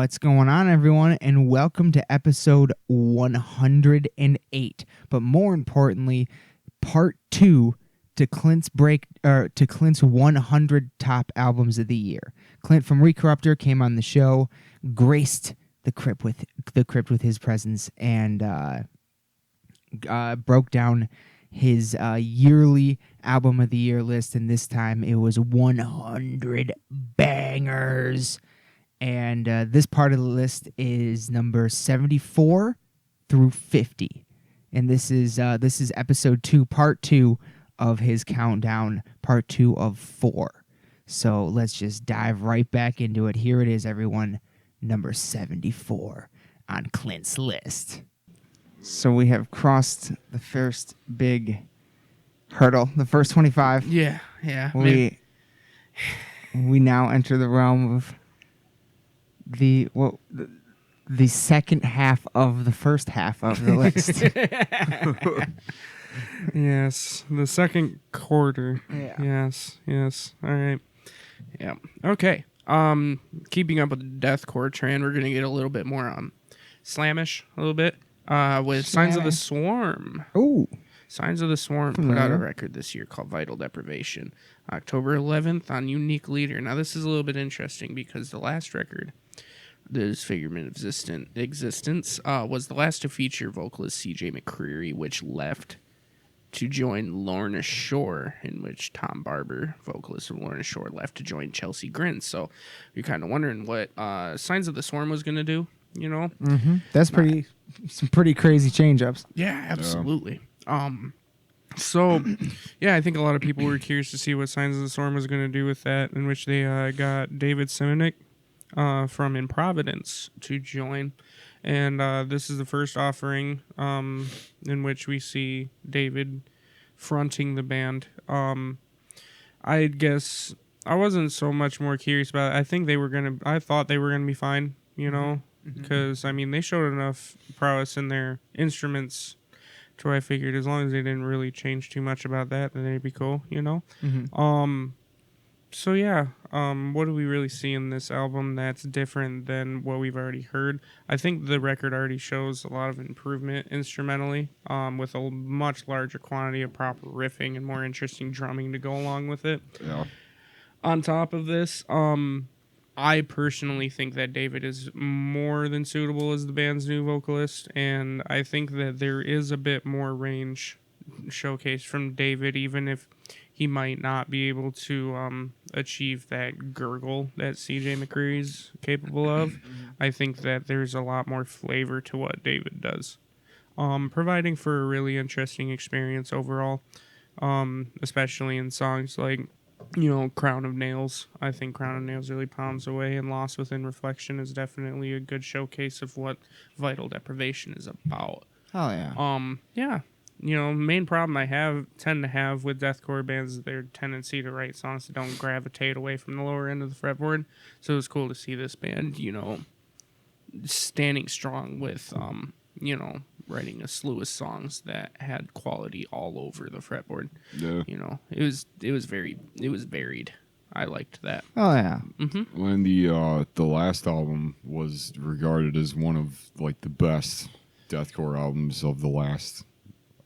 What's going on, everyone, and welcome to episode 108. But more importantly, part 2 to Clint's 100 top albums of the year. Clint from Recorruptor came on the show, graced the crypt with his presence, and broke down his yearly album of the year list. And this time it was 100 bangers. And this part of the list is number 74 through 50. And this is episode 2, part 2 of his countdown, part 2 of 4. So let's just dive right back into it. Here it is, everyone. Number 74 on Clint's list. So we have crossed the first big hurdle, the first 25. Yeah. We now enter the realm of the second half of the first half of the list. Yes, the second quarter. Yeah. Yes. All right. Yeah. Okay. Keeping up with the deathcore trend, we're gonna get a little bit more slamish, a little bit, with Signs of the Swarm. Ooh. Signs of the Swarm put out a record this year called Vital Deprivation, October 11th on Unique Leader. Now, this is a little bit interesting because the last record, The Disfigurement of Existence, was the last to feature vocalist C.J. McCreery, which left to join Lorna Shore, in which Tom Barber, vocalist of Lorna Shore, left to join Chelsea Grin. So you're kind of wondering what Signs of the Swarm was going to do, you know? Mm-hmm. That's some pretty crazy change-ups. Yeah, absolutely. So, yeah, I think a lot of people were curious to see what Signs of the Storm was going to do with that, in which they got David Simonik from Improvidence to join. And this is the first offering in which we see David fronting the band. I guess I wasn't so much more curious about it. I thought they were going to be fine, you know, because, I mean, they showed enough prowess in their instruments. So I figured as long as they didn't really change too much about that, then they'd be cool, you know? Mm-hmm. So yeah, what do we really see in this album that's different than what we've already heard? I think the record already shows a lot of improvement instrumentally, with a much larger quantity of proper riffing and more interesting drumming to go along with it. Yeah. On top of this, I personally think that David is more than suitable as the band's new vocalist, and I think that there is a bit more range showcased from David, even if he might not be able to achieve that gurgle that C.J. McCreery's capable of. I think that there's a lot more flavor to what David does, providing for a really interesting experience overall, especially in songs like, you know, Crown of Nails. I think Crown of Nails really pounds away, and Lost Within Reflection is definitely a good showcase of what Vital Deprivation is about. Oh, yeah. Yeah. You know, main problem I tend to have with deathcore bands is their tendency to write songs that don't gravitate away from the lower end of the fretboard. So it was cool to see this band, you know, standing strong with, you know, writing a slew of songs that had quality all over the fretboard. Yeah. You know, it was varied. I liked that. Oh, yeah. Mm-hmm. When the last album was regarded as one of like the best deathcore albums of the last,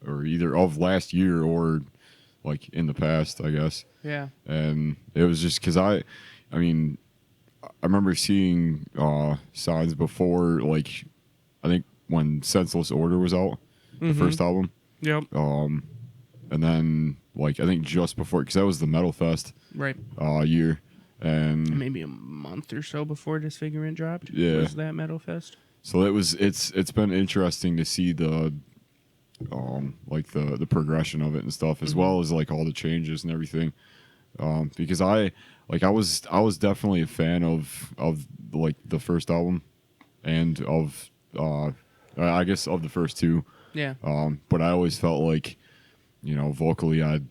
or either of last year or like in the past, I guess. Yeah. And it was just because I mean, I remember seeing signs before, like I think when Senseless Order was out, the first album. Yep. And then like I think just before, because that was the Metal Fest Right. year, and Maybe a month or so before Disfigurement dropped. Yeah. Was that Metal Fest? so it's been interesting to see the like the progression of it and stuff, as well as like all the changes and everything, because I was definitely a fan of like the first album and of I guess of the first two, Yeah. but I always felt like, you know, vocally I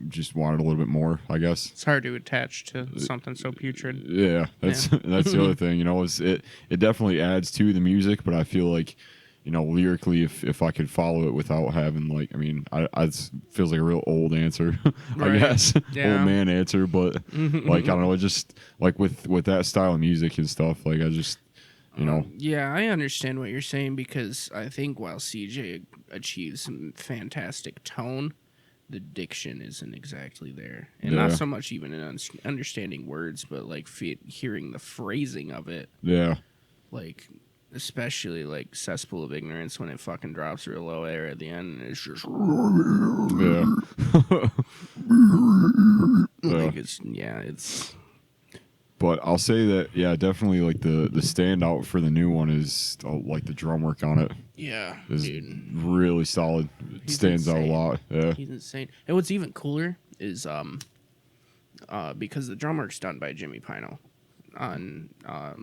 just wanted a little bit more, I guess. It's hard to attach to something so putrid. Yeah, that's that's the other thing, you know, is it definitely adds to the music, but I feel like, you know, lyrically, if I could follow it without having, like, I mean, it feels like a real old answer, I Right. guess, Yeah. old man answer, but like, I don't know, it just like with that style of music and stuff, like You know. Yeah, I understand what you're saying because I think while CJ achieves some fantastic tone, the diction isn't exactly there, and not Yeah. so much even in understanding words, but like hearing the phrasing of it, Yeah. like especially like cesspool of ignorance when it fucking drops real low air at the end, and it's just Yeah. like it's. But I'll say that, yeah, definitely like the standout for the new one is like the drum work on it Yeah, is dude. really solid. It He's stands out a insane. lot. Yeah. He's insane. And what's even cooler is because the drum work's done by Jimmy Pino on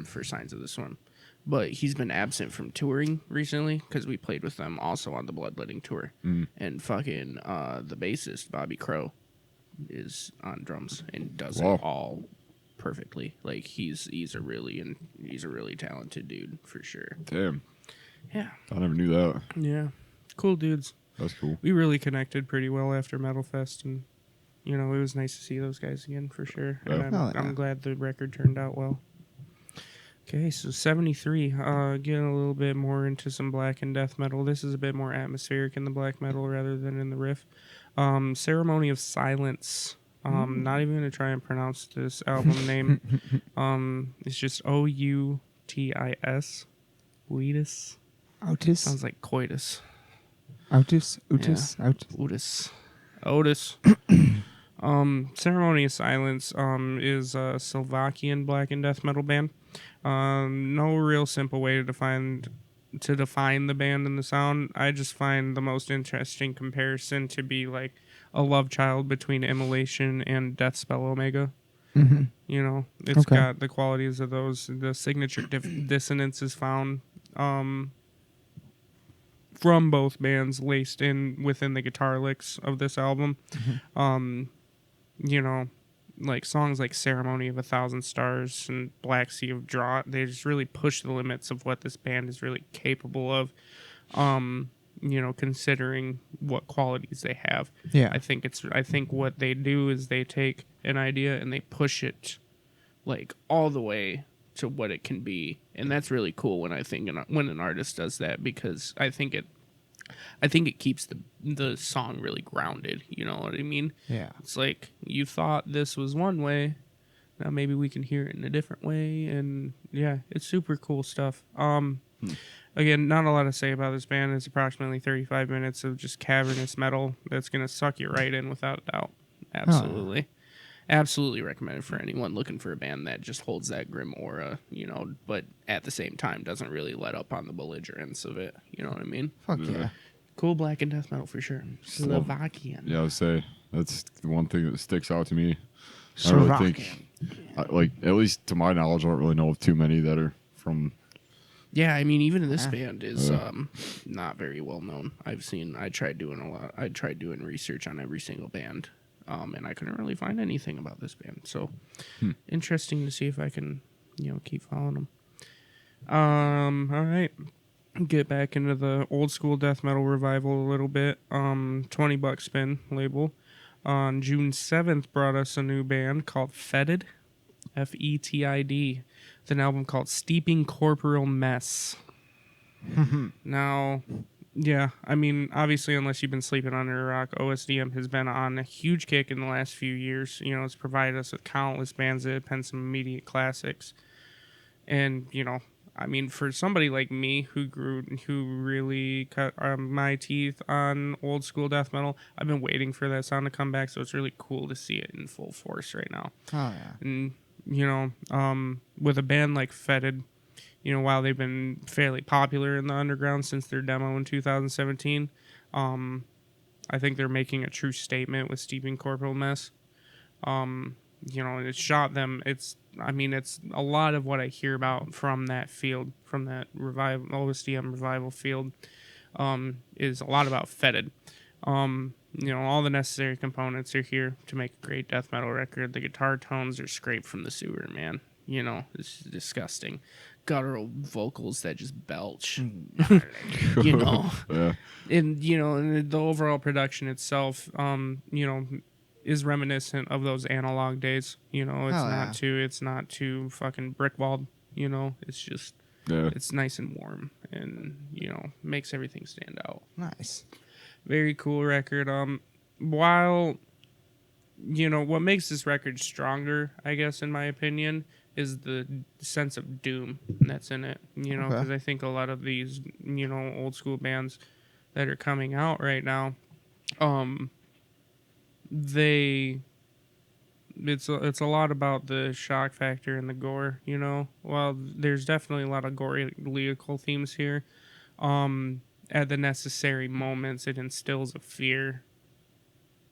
for Signs of the Swarm. But he's been absent from touring recently because we played with them also on the Bloodletting tour. And fucking the bassist, Bobby Crow, is on drums and does Wow. it all perfectly. Like he's a really talented dude for sure. Damn. Yeah. I never knew that. Yeah. Cool dudes. That's cool. We really connected pretty well after Metal Fest, and it was nice to see those guys again for sure. Yeah. And Oh, yeah. I'm glad the record turned out well. Okay, so 73. Getting a little bit more into some black and death metal. This is a bit more atmospheric in the black metal rather than in the riff. Ceremony of Silence. Not even gonna try and pronounce this album name. It's just Outis. Outis. Otis. Sounds like coitus. Otis. Otis. Ceremony of Silence is a Slovakian black and death metal band. No real simple way to define the band and the sound. I just find the most interesting comparison to be like a love child between Immolation and Deathspell Omega. Mm-hmm. It's Okay. got the qualities of those. The signature dissonance is found from both bands laced in within the guitar licks of this album. Like songs like Ceremony of 1,000 Stars and Black Sea of Draught, they just really push the limits of what this band is really capable of, considering what qualities they have. Yeah. I think what they do is they take an idea and they push it like all the way to what it can be. And that's really cool when an artist does that, because I think it keeps the song really grounded. You know what I mean? Yeah. It's like, you thought this was one way, now maybe we can hear it in a different way. And yeah, it's super cool stuff. Again, not a lot to say about this band. It's approximately 35 minutes of just cavernous metal that's gonna suck you right in without a doubt. Absolutely. Absolutely recommended for anyone looking for a band that just holds that grim aura, but at the same time doesn't really let up on the belligerence of it. You know what I mean? Fuck yeah. Cool black and death metal for sure. Slovakian. Yeah, I would say that's the one thing that sticks out to me. I don't really think, at least to my knowledge, I don't really know of too many that are from. Yeah, I mean, even this band is not very well known. I tried doing research on every single band, and I couldn't really find anything about this band. So, interesting to see if I can, keep following them. All right. Get back into the old school death metal revival a little bit. $20 spin label on June 7th brought us a new band called Fetid, Fetid. It's an album called Steeping Corporeal Mess. Now, yeah, I mean, obviously, unless you've been sleeping under a rock, OSDM has been on a huge kick in the last few years. It's provided us with countless bands that have been some immediate classics. And, I mean, for somebody like me who really cut my teeth on old school death metal, I've been waiting for that sound to come back, so it's really cool to see it in full force right now. Oh yeah. And, with a band like Fetid, while they've been fairly popular in the underground since their demo in 2017, I think they're making a true statement with Steeping Corporeal Mess. And it shot them. It's a lot of what I hear about from that field, from that OSDM revival field, is a lot about Fetid. All the necessary components are here to make a great death metal record. The guitar tones are scraped from the sewer, man. It's disgusting. Guttural vocals that just belch. Yeah. And, and the overall production itself, is reminiscent of those analog days. It's not too fucking brickwalled. It's just Yeah. It's nice and warm, and makes everything stand out. Nice. Very cool record. While what makes this record stronger, I guess, in my opinion, is the sense of doom that's in it. Because I think a lot of these old school bands that are coming out right now, it's a lot about the shock factor and the gore. Well, there's definitely a lot of gory lyrical themes here. At the necessary moments, it instills a fear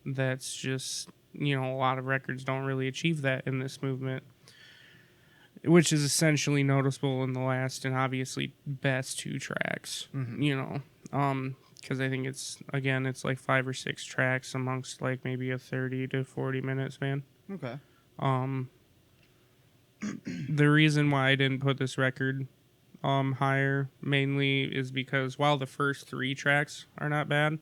that's just a lot of records don't really achieve that in this movement, which is essentially noticeable in the last and obviously best 2 tracks. Because I think it's like 5 or 6 tracks amongst like maybe a 30 to 40 minute span. Okay. The reason why I didn't put this record higher mainly is because while the first 3 tracks are not bad,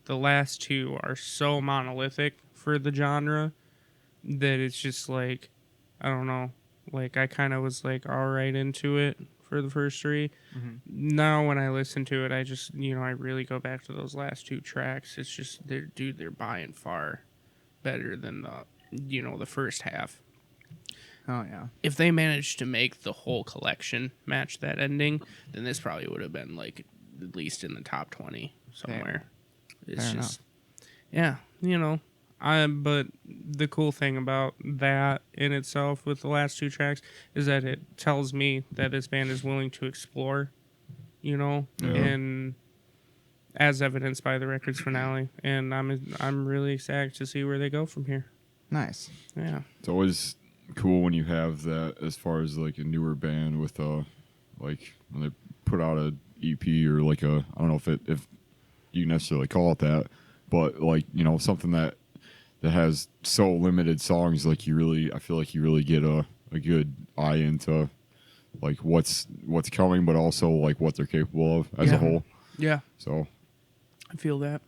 the last 2 are so monolithic for the genre that it's just like, I don't know, like I kind of was like all right into it for the first 3. Now when I listen to it, I just I really go back to those last 2 tracks. It's just they're by and far better than the first half. Oh yeah. If they managed to make the whole collection match that ending, then this probably would have been like at least in the top 20 somewhere. It's Fair just enough. Yeah, but the cool thing about that in itself with the last 2 tracks is that it tells me that this band is willing to explore, and as evidenced by the record's finale, and I'm really excited to see where they go from here. Nice. Yeah. It's always cool when you have that as far as like a newer band with like when they put out a EP or like I don't know if you necessarily call it that, but like something that has so limited songs, like I feel like you really get a good eye into like what's coming, but also like what they're capable of as a whole. Yeah. So I feel that.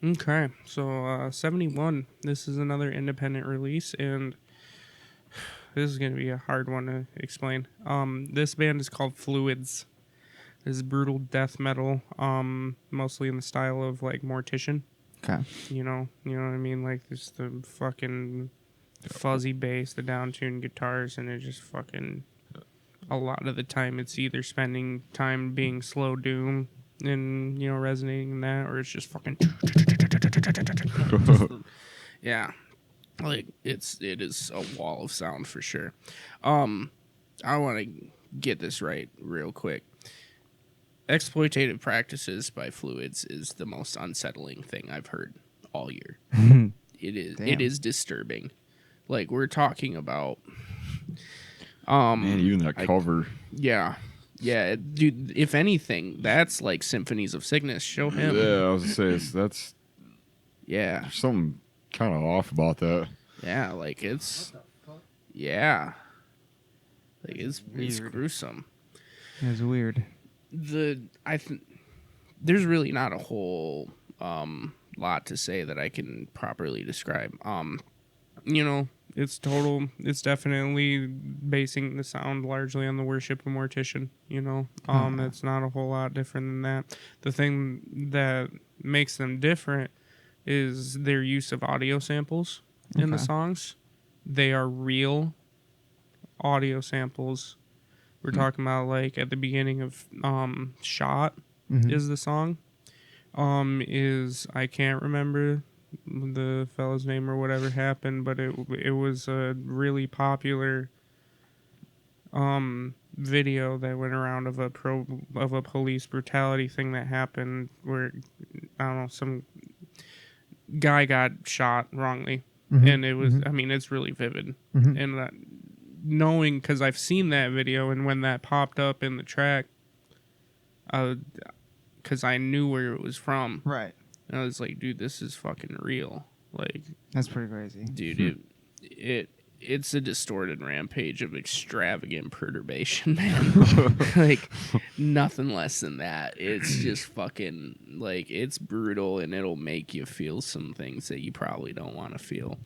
Okay, so 71. This is another independent release, and this is going to be a hard one to explain. This band is called Fluids. This is brutal death metal, mostly in the style of like Mortician. Okay. You know what I mean? Like this the fucking fuzzy bass, the down-tuned guitars, and it just fucking a lot of the time it's either spending time being slow doom and resonating in that, or it's just fucking yeah, like it is a wall of sound for sure. I want to get this right real quick. Exploitative practices by Fluids is the most unsettling thing I've heard all year. It is. Damn. It is disturbing. Like we're talking about. man, even that cover. Yeah, dude. If anything, that's like Symphonies of Sickness. Show him. Yeah, I was gonna say that's Yeah, something kind of off about that. yeah. Like it's. Yeah. Like it's Weird. gruesome. It was weird. There's really not a whole lot to say that I can properly describe. It's definitely basing the sound largely on the worship of Mortician, It's not a whole lot different than that. The thing that makes them different is their use of audio samples in the Okay. songs. They are real audio samples. We're talking about like at the beginning of Shot is the song. Is I can't remember the fellow's name or whatever happened, but it was a really popular video that went around of a police brutality thing that happened where I don't know, some guy got shot wrongly. And it was I mean it's really vivid. And that knowing, because I've seen that video, and when that popped up in the track, because I knew where it was from, Right. and I was like, dude, this is fucking real. Like, That's pretty crazy. dude, it's a distorted rampage of extravagant perturbation, man. Like, nothing less than that. It's just fucking, like, it's brutal, and it'll make you feel some things that you probably don't want to feel.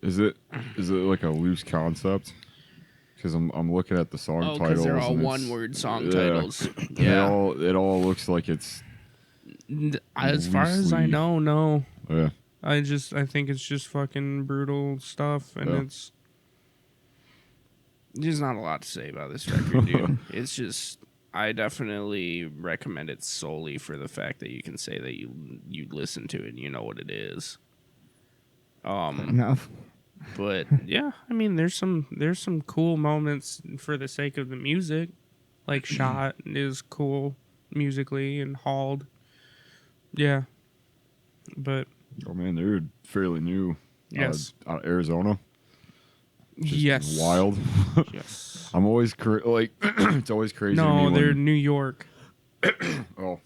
Is it like a loose concept? because I'm looking at the song Oh, titles. because they're all and one-word song yeah. titles. And Yeah. it all looks like it's As far as I loosely- know, no. yeah. I think it's just fucking brutal stuff, and Yeah. it's there's not a lot to say about this record, dude. It's just I definitely recommend it solely for the fact that you can say that you listen to it and you know what it is. Enough. But yeah, I mean, there's some cool moments for the sake of the music, like "Shot" is cool musically and "Hauled." Yeah, but Oh man, they're fairly new. yes, Out of Arizona. Just yes, wild. yes. I'm always like it's always crazy to me No, they're when New York. oh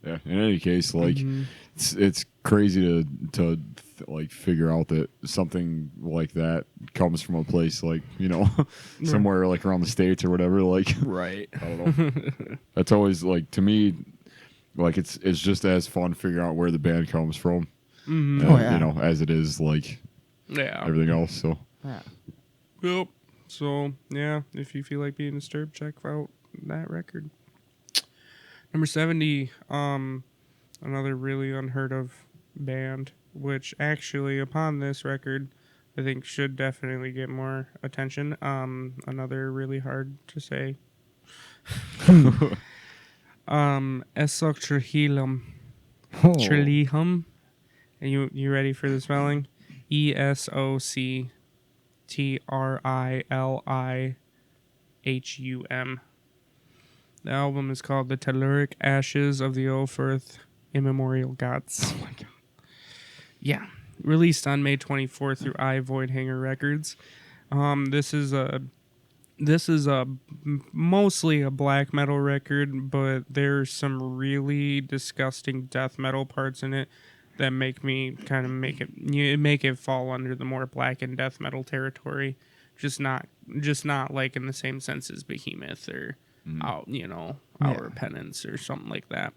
yeah. In any case, like Mhm. it's crazy to like figure out that something like that comes from a place like somewhere like around the States or whatever. Like Right. I don't know. That's always like to me, like it's just as fun figuring out where the band comes from. Mhm. Oh, yeah. As it is like Yeah. everything else. So Yeah. Yep. So yeah, if you feel like being disturbed, check out that record. Number 70, another really unheard of band, which actually upon this record, I think should definitely get more attention. Another really hard to say. Esok Trihilum. Oh. Trihilum. Are you ready for the spelling? ESOCTRILIHUM. The album is called The Telluric Ashes of the Ophirth Immemorial Gods. Oh my god. Yeah. Released on May 24th through Voidhanger Records. This is mostly a black metal record, but there's some really disgusting death metal parts in it that make it fall under the more black and death metal territory. Just not like in the same sense as Behemoth or Our Penance or something like that.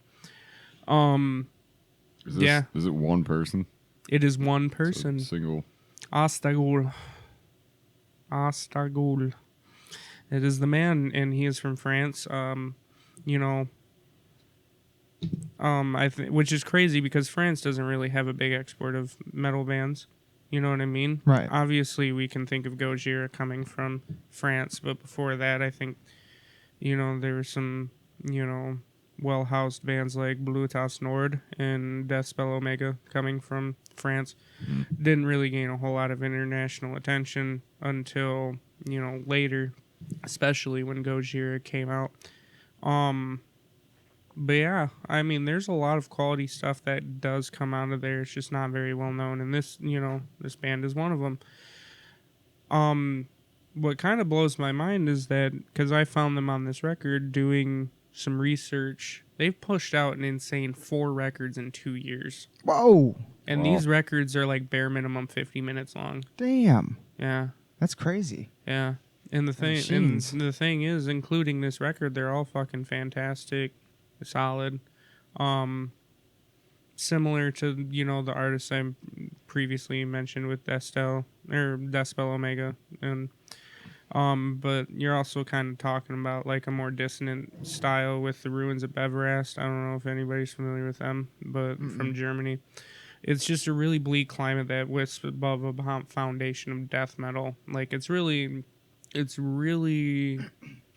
is it one person? It is one It's a person. single. Astagul. It is the man, and he is from France. Which is crazy because France doesn't really have a big export of metal bands. You know what I mean? Right. Obviously, we can think of Gojira coming from France, but before that, I think, there were some, well-housed bands like Blutas Nord and Deathspell Omega coming from France. Didn't really gain a whole lot of international attention until, later, especially when Gojira came out. But yeah, I mean, there's a lot of quality stuff that does come out of there. It's just not very well known, and this band is one of them. What kind of blows my mind is that because I found them on this record doing some research, they've pushed out an insane 4 records in 2 years, Whoa. and Wow. these records are like bare minimum 50 minutes long. Damn. Yeah, That's crazy. yeah. And the machines. thing is, including this record, they're all fucking fantastic. Solid. Similar to the artists I previously mentioned with Deathspell Omega, and but you're also kind of talking about like a more dissonant style with the Ruins of Beverast. I don't know if anybody's familiar with them, but from Germany, it's just a really bleak climate that wisps above a foundation of death metal. Like it's really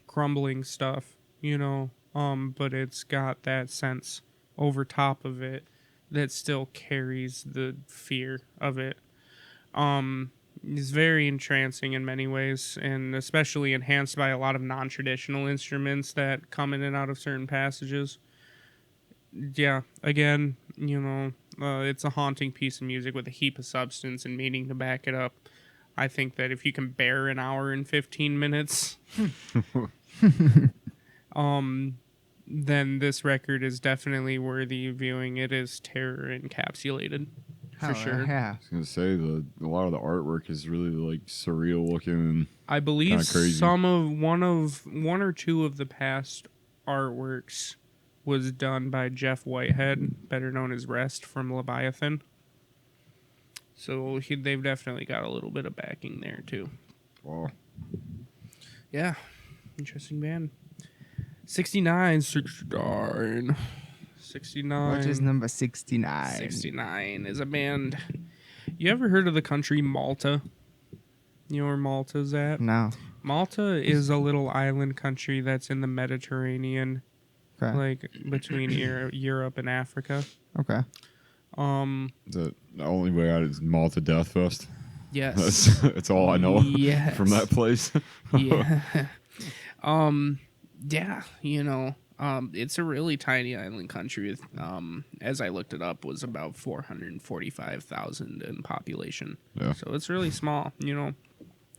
crumbling stuff, but it's got that sense over top of it that still carries the fear of it. It's very entrancing in many ways, and especially enhanced by a lot of non-traditional instruments that come in and out of certain passages. Yeah, again, it's a haunting piece of music with a heap of substance and meaning to back it up. I think that if you can bear an hour and 15 minutes, then this record is definitely worthy of viewing. It is terror encapsulated, for Hell sure. Yeah. I was gonna say a lot of the artwork is really like surreal looking. And I believe Kinda crazy. one or two of the past artworks was done by Jeff Whitehead, better known as Rest from Leviathan. So they've definitely got a little bit of backing there too. wow. Yeah, interesting band. 69. 69. What is number 69? 69 is a band. You ever heard of the country Malta? You know where Malta's at? No. Malta is a little island country that's in the Mediterranean, Okay. like between Europe and Africa. Okay. The only way out is Malta Death Fest. Yes. That's all I know Yes. from that place. Yeah. Yeah, it's a really tiny island country with, as I looked it up, was about 445,000 in population. Yeah. So it's really small,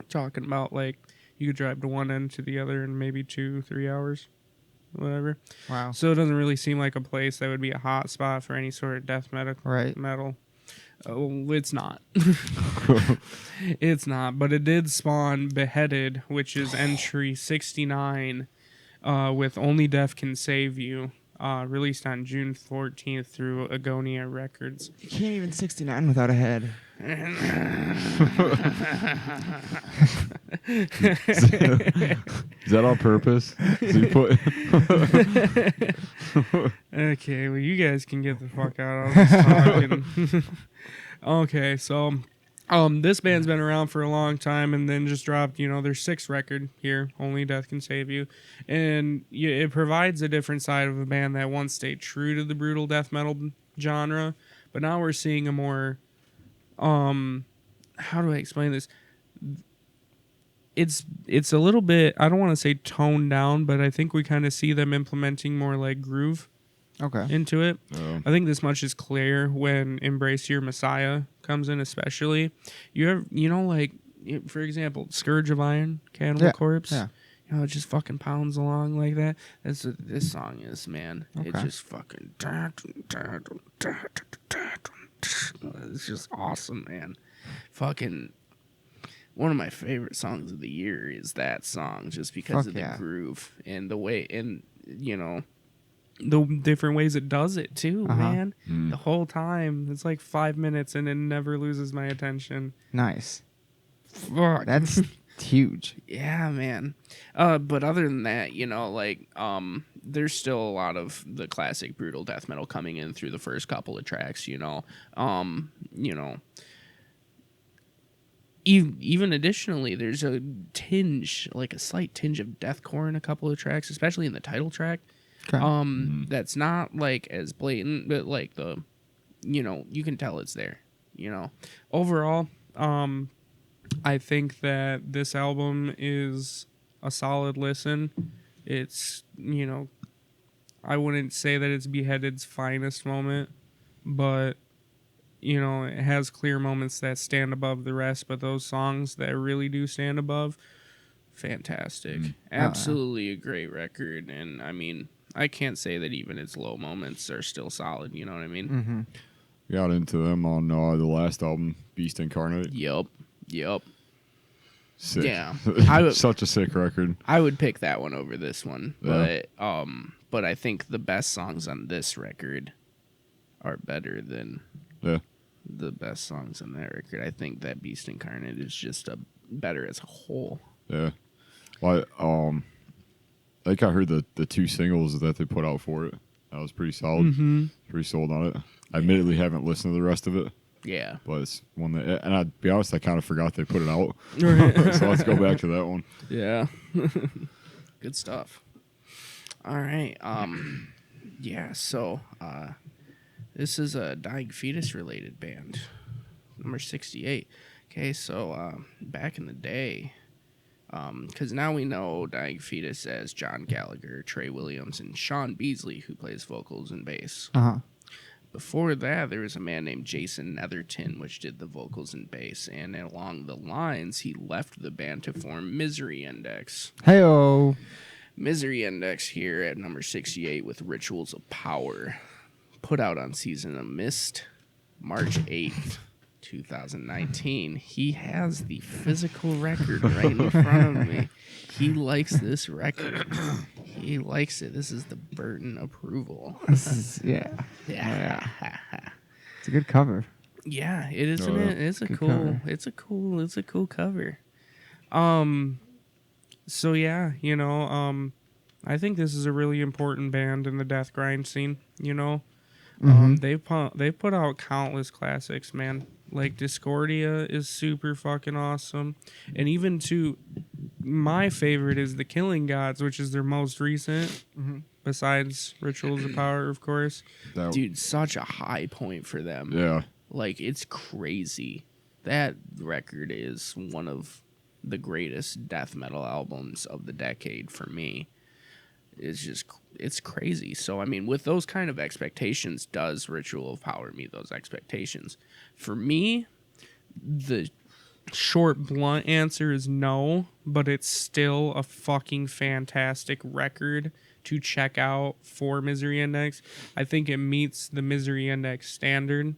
talking about like you could drive to one end to the other in maybe 2-3 hours, whatever. Wow. So it doesn't really seem like a place that would be a hot spot for any sort of death metal. Oh, it's not. It's not, but it did spawn Beheaded, which is entry 69, with Only Death Can Save You, released on June 14th through Agonia Records. You can't even 69 without a head. Is that on purpose? Did you put Okay, well, you guys can get the fuck out. I was just talking. Okay, so this band's been around for a long time and then just dropped, their sixth record here, Only Death Can Save You. And it provides a different side of a band that once stayed true to the brutal death metal genre, but now we're seeing a more, how do I explain this? It's a little bit, I don't want to say toned down, but I think we kind of see them implementing more like groove into it. I think this much is clear when Embrace Your Messiah comes in, especially. For example, Scourge of Iron, Cannibal Corpse. Yeah. It just fucking pounds along like that. That's what this song is, man. Okay. It just fucking... It's just awesome, man. Fucking... One of my favorite songs of the year is that song, just because of the groove and the way, and the different ways it does it too, man. The whole time, it's like 5 minutes, and it never loses my attention. Nice. Fuck, that's huge. Yeah, man. But other than that, there's still a lot of the classic brutal death metal coming in through the first couple of tracks. Even additionally, there's a tinge, like a slight tinge of deathcore in a couple of tracks, especially in the title track. Okay. That's not like as blatant, but like you can tell it's there. Overall, I think that this album is a solid listen. It's I wouldn't say that it's Beheaded's finest moment, but it has clear moments that stand above the rest, but those songs that really do stand above, fantastic. Absolutely a great record. And I mean, I can't say that even its low moments are still solid, you know what I mean? Mm-hmm. Got into them on the last album, Beast Incarnate. Yep. Sick. Yeah. Such a sick record. I would pick that one over this one. Yeah. But I think the best songs on this record are better than the best songs on that record. I think that Beast Incarnate is just better as a whole. Yeah. Well, I think I heard the two singles that they put out for it. That was pretty solid. Mm-hmm. Pretty sold on it. I admittedly haven't listened to the rest of it. Yeah. But it's one that, and I'd be honest, I kind of forgot they put it out. Right. So let's go back to that one. Yeah. Good stuff. All right. Yeah, so this is a Dying Fetus related band. Number 68. Okay, so back in the day, because now we know Dying Fetus as John Gallagher, Trey Williams, and Sean Beasley, who plays vocals and bass. Before that, there was a man named Jason Netherton, which did the vocals and bass, and along the lines, he left the band to form Misery Index. Hey-o. Misery Index here at number 68 with Rituals of Power, put out on Season of Mist, March 8th, 2019. He has the physical record right in front of me. He likes this record. He likes it. This is the Burton approval. This is, yeah. It's a good cover. Yeah, it is. Oh, yeah. It's a Good cool. cover. It's a cool cover. So yeah, I think this is a really important band in the death grind scene. Mm-hmm. They've put out countless classics, man. Like Discordia is super fucking awesome, and even to my favorite is the Killing Gods, which is their most recent, Mm-hmm. besides Rituals of Power, of course. That, Dude, such a high point for them. yeah. Like, it's crazy. That record is one of the greatest death metal albums of the decade for me. It's crazy. So, I mean, with those kind of expectations, does Ritual of Power meet those expectations? For me, the Short, blunt answer is no, but it's still a fucking fantastic record to check out for Misery Index. I think it meets the Misery Index standard.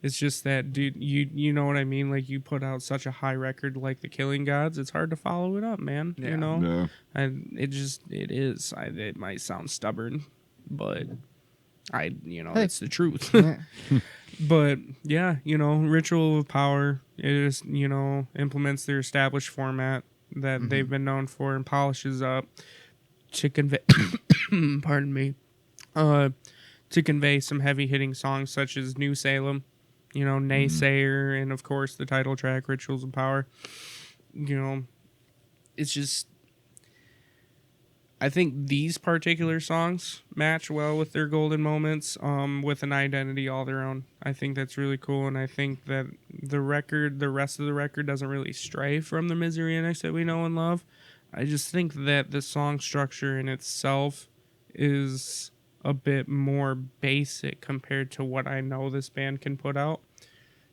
It's just that, dude, you know what I mean? Like, you put out such a high record like The Killing Gods, it's hard to follow it up, man. Yeah. You know? Yeah. And it is. It might sound stubborn, but Hey. it's the truth. Yeah. But yeah, Ritual of Power is, implements their established format that they've been known for and polishes up to convey, pardon me, to convey some heavy hitting songs such as New Salem, Naysayer, and of course the title track, Rituals of Power. It's just, I think these particular songs match well with their golden moments, with an identity all their own. I think that's really cool, and I think that the rest of the record doesn't really stray from the Misery Index that we know and love. I just think that the song structure in itself is a bit more basic compared to what I know this band can put out.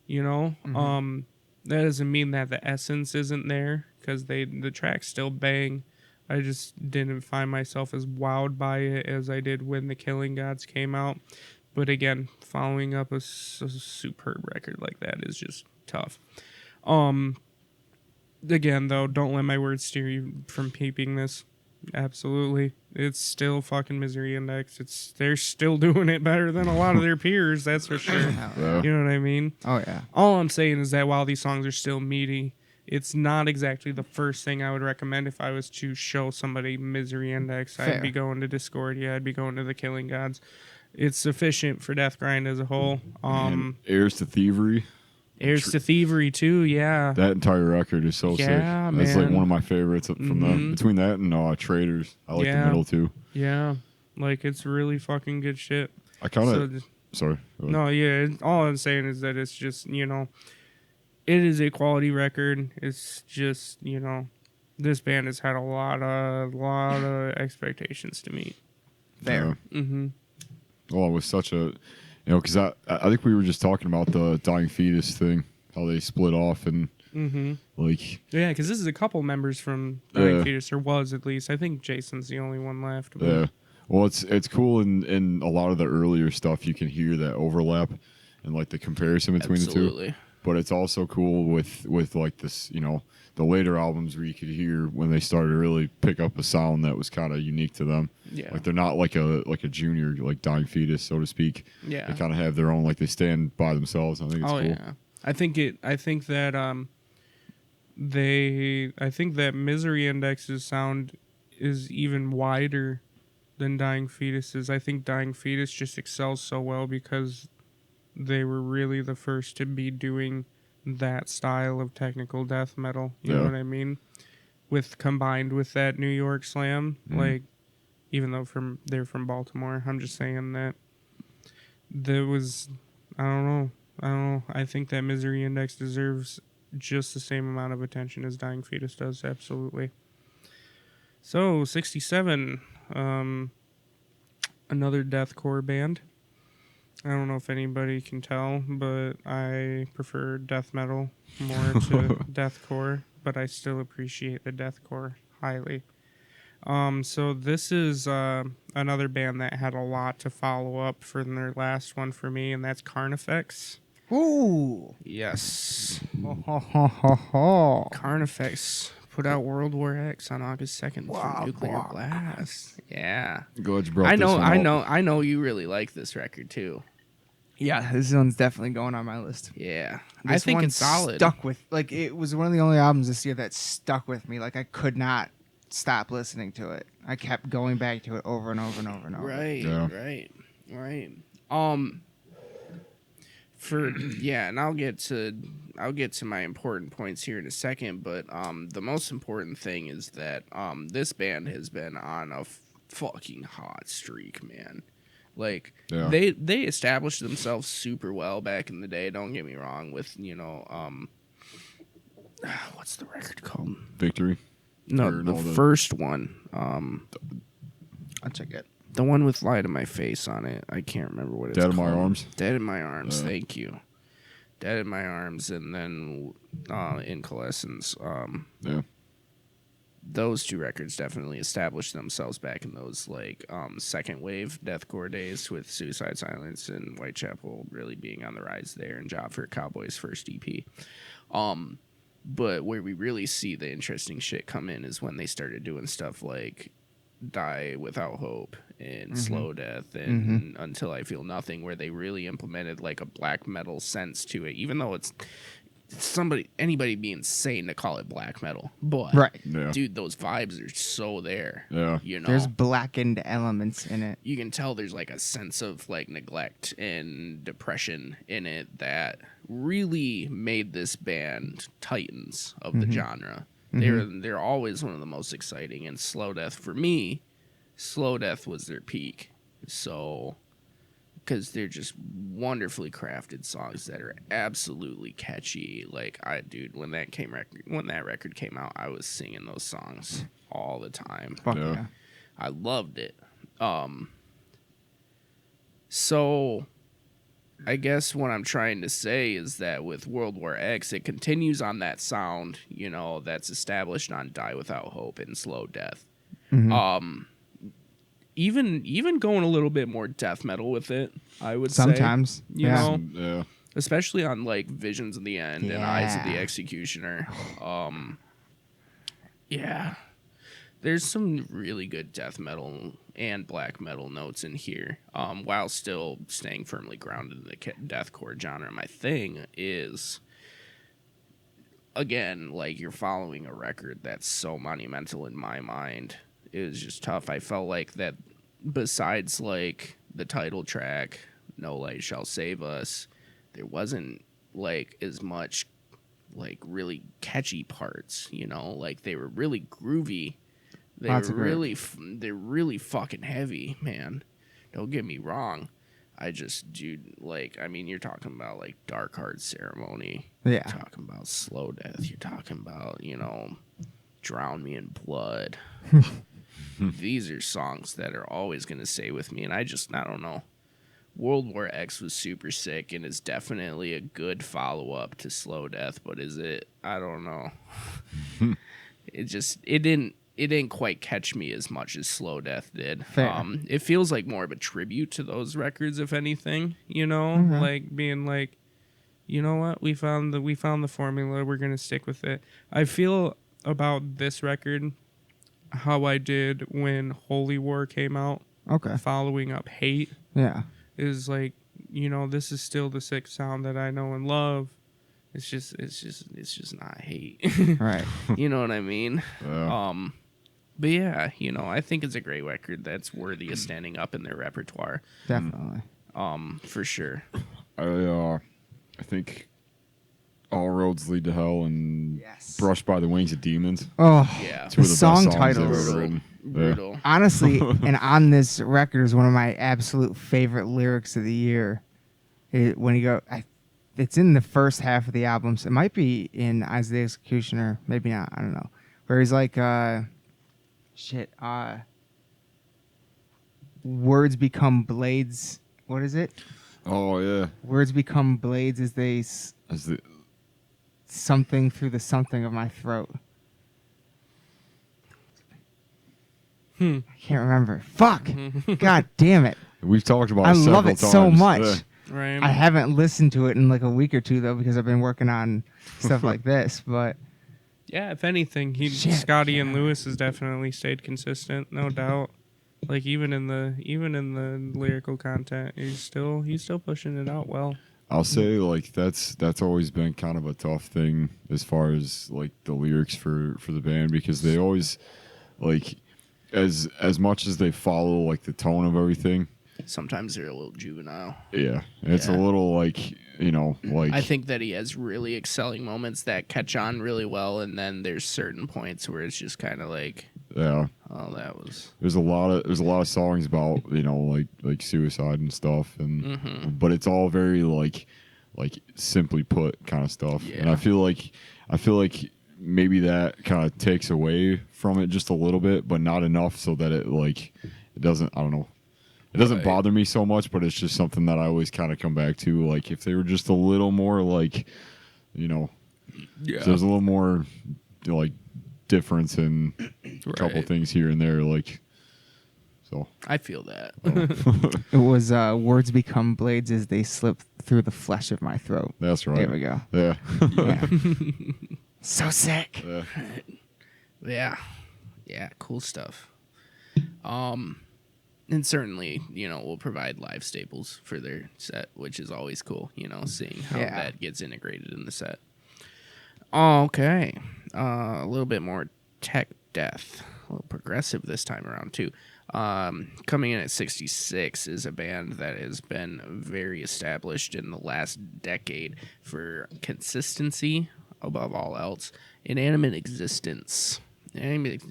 That doesn't mean that the essence isn't there, because the tracks still bang. I just didn't find myself as wowed by it as I did when The Killing Gods came out. But again, following up a superb record like that is just tough. Again, though, don't let my words steer you from peeping this. Absolutely. It's still fucking Misery Index. They're still doing it better than a lot of their peers, that's for sure. Yeah. You know what I mean? Oh yeah. All I'm saying is that while these songs are still meaty, it's not exactly the first thing I would recommend if I was to show somebody Misery Index. Fair. I'd be going to Discordia. I'd be going to The Killing Gods. It's sufficient for Death Grind as a whole. And Heirs to Thievery. Heirs to Thievery too, yeah. That entire record is so Yeah, sick. That's like man. one of my favorites from the between that and Traders. I like the Yeah. middle too. Yeah. Like, it's really fucking good shit. I kind So of just- sorry. Go ahead. No, yeah. All I'm saying is that it's just, it is a quality record. It's just, this band has had a lot of expectations to meet. Fair. Mm-hmm. Well, it was such a, because I think we were just talking about the Dying Fetus thing, how they split off and Mm-hmm. like Yeah, because this is a couple members from Dying Fetus, or was at least. I think Jason's the only one left. But yeah. Well, it's cool in a lot of the earlier stuff you can hear that overlap and like the comparison between the two. absolutely. But it's also cool with like this, the later albums where you could hear when they started to really pick up a sound that was kind of unique to them. Yeah. Like they're not like a junior, like Dying Fetus, so to speak. Yeah. They kind of have their own, like they stand by themselves. I think it's Oh cool. yeah. I think that Misery Index's sound is even wider than Dying Fetus's. I think Dying Fetus just excels so well because they were really the first to be doing that style of technical death metal. You know Yeah. what I mean? Combined with that New York slam, like, even though they're from Baltimore, I'm just saying that there was, I don't know. I think that Misery Index deserves just the same amount of attention as Dying Fetus does. Absolutely. So 67, another deathcore band. I don't know if anybody can tell, but I prefer death metal more to deathcore, but I still appreciate the deathcore highly. So this is another band that had a lot to follow up from their last one for me, and that's Carnifex. Ooh. Yes. Ho, ho, ho, ho, ho. Carnifex put out World War X on August 2nd Wow, through Nuclear wow. Blast. Yeah. Glad you brought I this know, one I up. know, I know you really like this record too. Yeah, this one's definitely going on my list. Yeah, This I think one it's solid. Stuck with, like, it was one of the only albums this year that stuck with me. Like, I could not stop listening to it. I kept going back to it over and over and over and over. Right, Yeah. right. And I'll get to my important points here in a second, but the most important thing is that this band has been on a fucking hot streak, man. Like Yeah. they established themselves super well back in the day, don't get me wrong, with what's the record called? Victory. No, the first one. I'll check it. The one with Lie to My Face on it. I can't remember what it's Dead called. in My Arms? Dead in My Arms, thank you. Dead in My Arms, and then Incoalescence. Yeah. Those two records definitely established themselves back in those second wave deathcore days, with Suicide Silence and Whitechapel really being on the rise there, and Job for a Cowboy's first EP. But where we really see the interesting shit come in is when they started doing stuff like Die Without Hope and Slow Death and Until I Feel Nothing, where they really implemented like a black metal sense to it, even though it's anybody be insane to call it black metal. But Right. Yeah. dude, those vibes are so there. Yeah. You know, There's blackened elements in it. you can tell there's like a sense of like neglect and depression in it that really made this band titans of the genre. They're always one of the most exciting, and Slow Death, for me, Slow Death was their peak. So, because they're just wonderfully crafted songs that are absolutely catchy. Like when that record came out, I was singing those songs all the time. Fuck Yeah. yeah. I loved it. So I guess what I'm trying to say is that with World War X, it continues on that sound, that's established on Die Without Hope and Slow Death. Even going a little bit more death metal with it, I would Sometimes. say. You Yeah. know? Yeah. Especially on like Visions of the End and Eyes of the Yeah. Executioner. Yeah. There's some really good death metal and black metal notes in here, while still staying firmly grounded in the deathcore genre. My thing is, again, like, you're following a record that's so monumental in my mind. It was just tough. I felt like that besides like the title track, No Light Shall Save Us, there wasn't like as much like really catchy parts, like they were really groovy. They're really fucking heavy, man. Don't get me wrong. You're talking about like Dark Heart Ceremony. Yeah. You're talking about Slow Death. You're talking about, Drown Me in Blood. These are songs that are always going to stay with me, and I don't know. World War X was super sick, and is definitely a good follow-up to Slow Death, but is it? I don't know. It didn't quite catch me as much as Slow Death did. Fair. It feels like more of a tribute to those records, if anything, like being like, you know what, we found the formula, we're going to stick with it. I feel about this record how I did when Holy War came out. Okay. Following up Hate. Yeah. Is like, this is still the sick sound that I know and love. It's just not Hate. Right. You know what I mean? Yeah. But yeah, I think it's a great record that's worthy of standing up in their repertoire. Definitely. For sure. I think All Roads Lead to Hell and Yes. Brushed by the Wings of Demons. Oh, Yeah. Two the of the song best songs they've titles. ever written. Brutal. Honestly, and on this record is one of my absolute favorite lyrics of the year. It's in the first half of the album. So it might be in Eyes of the Executioner, maybe not. I don't know. Where he's like, words become blades. What is it? Oh yeah. Words become blades as they As the something through the something of my throat. I can't remember. Fuck. God damn it. we've talked about. I it love several it so times. much. Yeah. Right. I haven't listened to it in like a week or two though because I've been working on stuff like this. But Yeah, if anything, Shit, Scotty and yeah. Lewis has definitely stayed consistent, no doubt. Like even in the lyrical content, he's still pushing it out well. I'll say like that's always been kind of a tough thing as far as like the lyrics for the band, because they always like as much as they follow like the tone of everything. Sometimes they're a little juvenile. Yeah, it's a Yeah. little like, you know, like I think that he has really excelling moments that catch on really well, and then there's certain points where it's just kind of like, yeah. oh, that was. There's a lot of songs about, you know, like suicide and stuff, and Mm-hmm. but it's all very like simply put kind of stuff. And Yeah. I feel like maybe that kind of takes away from it just a little bit, but not enough so that it doesn't, I don't know. It doesn't Right. bother me so much, but it's just something that I always kind of come back to. Like if they were just a little more like, you know, Yeah. if there's a little more like difference in a couple Right. things here and there, like so. I feel that. It was words become blades as they slip through the flesh of my throat. That's right. There we go. Yeah. Yeah. So sick. Yeah. Yeah. Yeah, cool stuff. And certainly, you know, we'll provide live staples for their set, which is always cool, you know, seeing how Yeah. that gets integrated in the set. Okay. A little bit more tech death. A little progressive this time around, too. Coming in at 66 is a band that has been very established in the last decade for consistency above all else. Inanimate Existence. Inanimate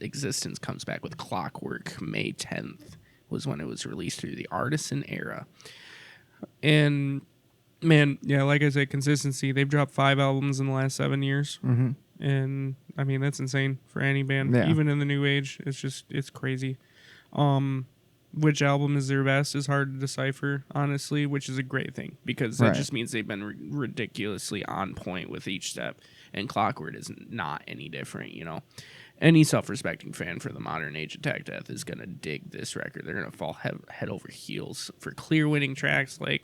Existence comes back with Clockwork. May 10th was when it was released through the Artisan era. And man, yeah, like I said, consistency. They've dropped 5 albums in the last 7 years, and I mean that's insane for any band, Yeah. even in the new age. It's crazy. Which album is their best is hard to decipher, honestly, which is a great thing because that Right. just means they've been ridiculously on point with each step. And Clockwork is not any different, you know. Any self-respecting fan for the modern age of tech death is going to dig this record. They're going to fall head over heels for clear winning tracks. Like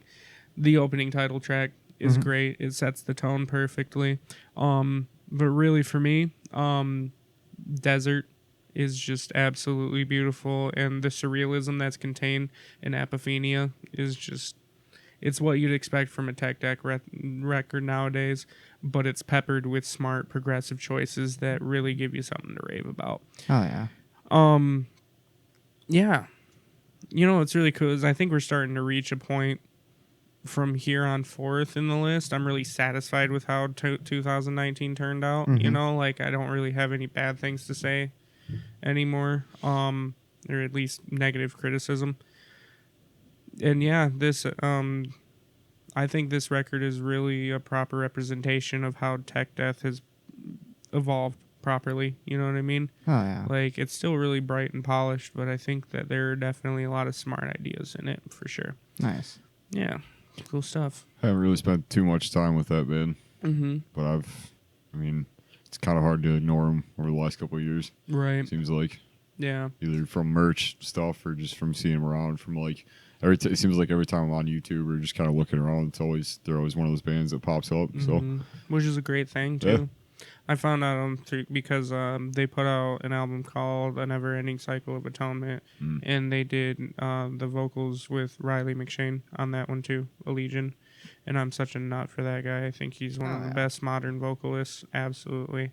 the opening title track is great. It sets the tone perfectly. But really for me, Desert is just absolutely beautiful, and the surrealism that's contained in Apophenia is just, it's what you'd expect from a tech deck record nowadays, but it's peppered with smart progressive choices that really give you something to rave about. Oh yeah. Yeah. You know what's really cool is I think we're starting to reach a point from here on forth in the list. I'm really satisfied with how 2019 turned out. You know, like I don't really have any bad things to say anymore, or at least negative criticism. And yeah, this I think this record is really a proper representation of how tech death has evolved properly. You know what I mean? Oh yeah. Like it's still really bright and polished, but I think that there are definitely a lot of smart ideas in it for sure. Nice. Yeah, cool stuff. I haven't really spent too much time with that band, but I mean, it's kind of hard to ignore them over the last couple of years. Right. Seems like Yeah. either from merch stuff or just from seeing them around. From like it seems like every time I'm on YouTube or just kind of looking around, they're always one of those bands that pops up. So Which is a great thing too. Yeah. I found out because they put out an album called A Never Ending Cycle of Atonement, and they did the vocals with Riley McShane on that one too, Allegiant. And I'm such a nut for that guy. I think he's one of the best modern vocalists. Absolutely.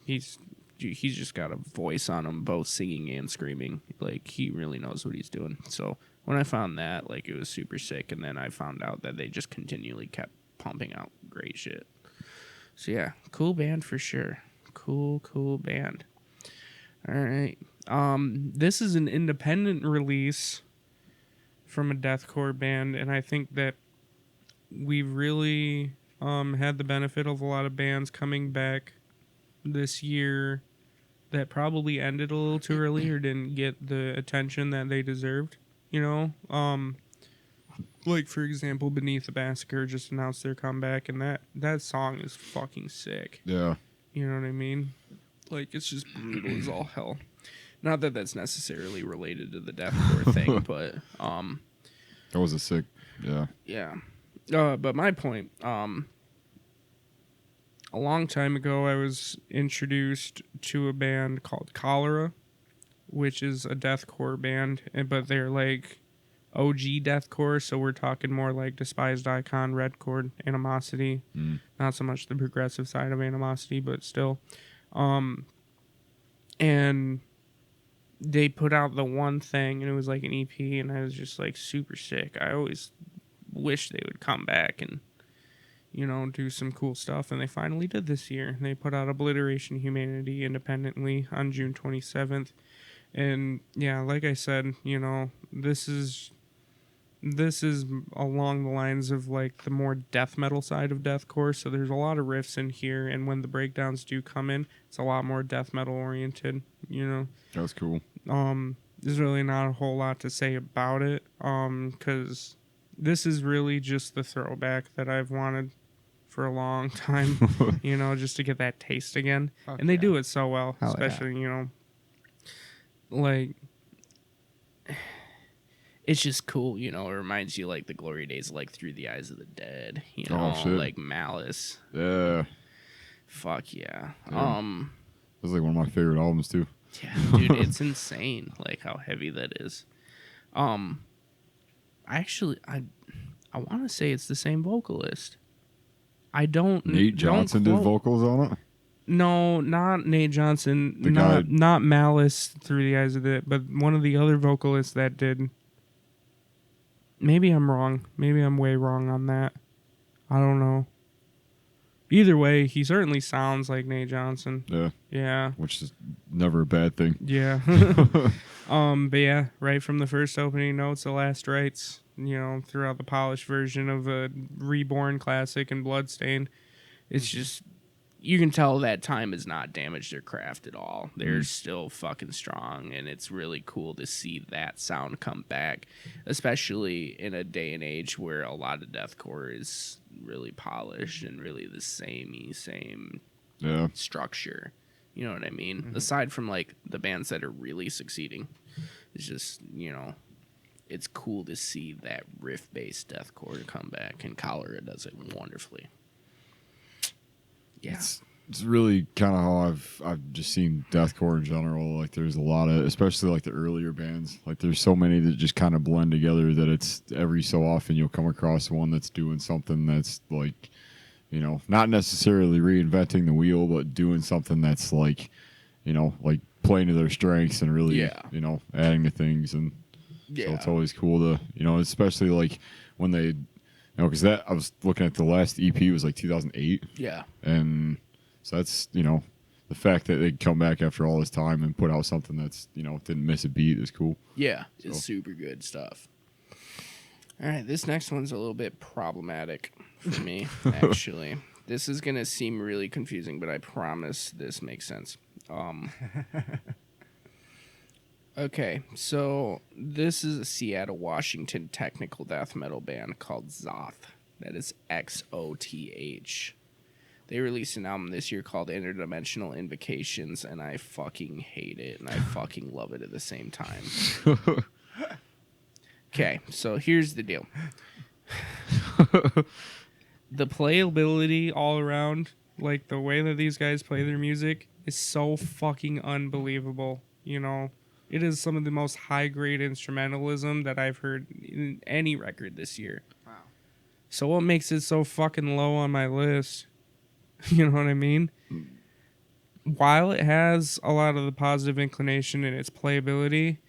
He's just got a voice on him, both singing and screaming. Like, he really knows what he's doing. So when I found that, like, it was super sick. And then I found out that they just continually kept pumping out great shit. So yeah, cool band for sure. Cool band. All right. This is an independent release from a deathcore band, and I think that we've really had the benefit of a lot of bands coming back this year that probably ended a little too early or didn't get the attention that they deserved, you know? Like, for example, Beneath the Massacre just announced their comeback, and that song is fucking sick. yeah, You know what I mean? Like, it's just brutal as all hell. Not that that's necessarily related to the deathcore thing, but that was a sick. Yeah, yeah. But my point, a long time ago, I was introduced to a band called Cholera, which is a deathcore band, but they're like OG deathcore, so we're talking more like Despised Icon, Red Chord, Animosity. Not so much the progressive side of Animosity, but still. and they put out the one thing, and it was like an EP, and I was just like super sick. I always wish they would come back and, you know, do some cool stuff, and they finally did this year. They put out Obliteration Humanity independently on June 27th, and yeah, like I said, you know, this is along the lines of like the more death metal side of deathcore, so there's a lot of riffs in here, and when the breakdowns do come in, it's a lot more death metal oriented, you know. That's cool. There's really not a whole lot to say about it, because this is really just the throwback that I've wanted for a long time, you know, just to get that taste again. And they do it so well, Hell especially, you know, like, it's just cool, you know. It reminds you like the glory days, like Through the Eyes of the Dead, you know, like Malice. Yeah. Fuck yeah. That's like one of my favorite albums too. Yeah, dude, it's insane, like how heavy that is. I want to say it's the same vocalist. I don't. Nate Johnson did vocals on it. No, not Nate Johnson. The guy, not Malice Through the Eyes of the Dead, but one of the other vocalists that did. Maybe I'm wrong. Maybe I'm way wrong on that. I don't know. Either way, he certainly sounds like Nate Johnson. Yeah. Yeah. Which is never a bad thing. Yeah. But yeah, right from the first opening notes, the last rites, you know, throughout the polished version of a Reborn classic and Bloodstained, it's just, you can tell that time has not damaged their craft at all. They're still fucking strong, and it's really cool to see that sound come back, especially in a day and age where a lot of deathcore is really polished and really the same structure. You know what I mean? Mm-hmm. Aside from like the bands that are really succeeding, it's just, you know, it's cool to see that riff-based deathcore come back, and Cholera does it wonderfully. Yeah. It's really kind of how I've just seen deathcore in general. Like there's a lot of, especially like the earlier bands, like there's so many that just kind of blend together that it's every so often you'll come across one that's doing something that's like, you know, not necessarily reinventing the wheel, but doing something that's like, you know, like playing to their strengths and really, you know, adding to things. And so it's always cool to, you know, especially like when they, you know, because that I was looking at the last EP was like 2008. Yeah. And so that's, you know, the fact that they come back after all this time and put out something that's, you know, didn't miss a beat is cool. Yeah, it's super good stuff. All right, this next one's a little bit problematic for me, actually. This is going to seem really confusing, but I promise this makes sense. Okay, so this is a Seattle, Washington technical death metal band called Xoth. That is Xoth. They released an album this year called Interdimensional Invocations, and I fucking hate it, and I fucking love it at the same time. Okay, so here's the deal. The playability all around, like the way that these guys play their music, is so fucking unbelievable, you know? It is some of the most high-grade instrumentalism that I've heard in any record this year. Wow. So what makes it so fucking low on my list? You know what I mean? While it has a lot of the positive inclination in its playability,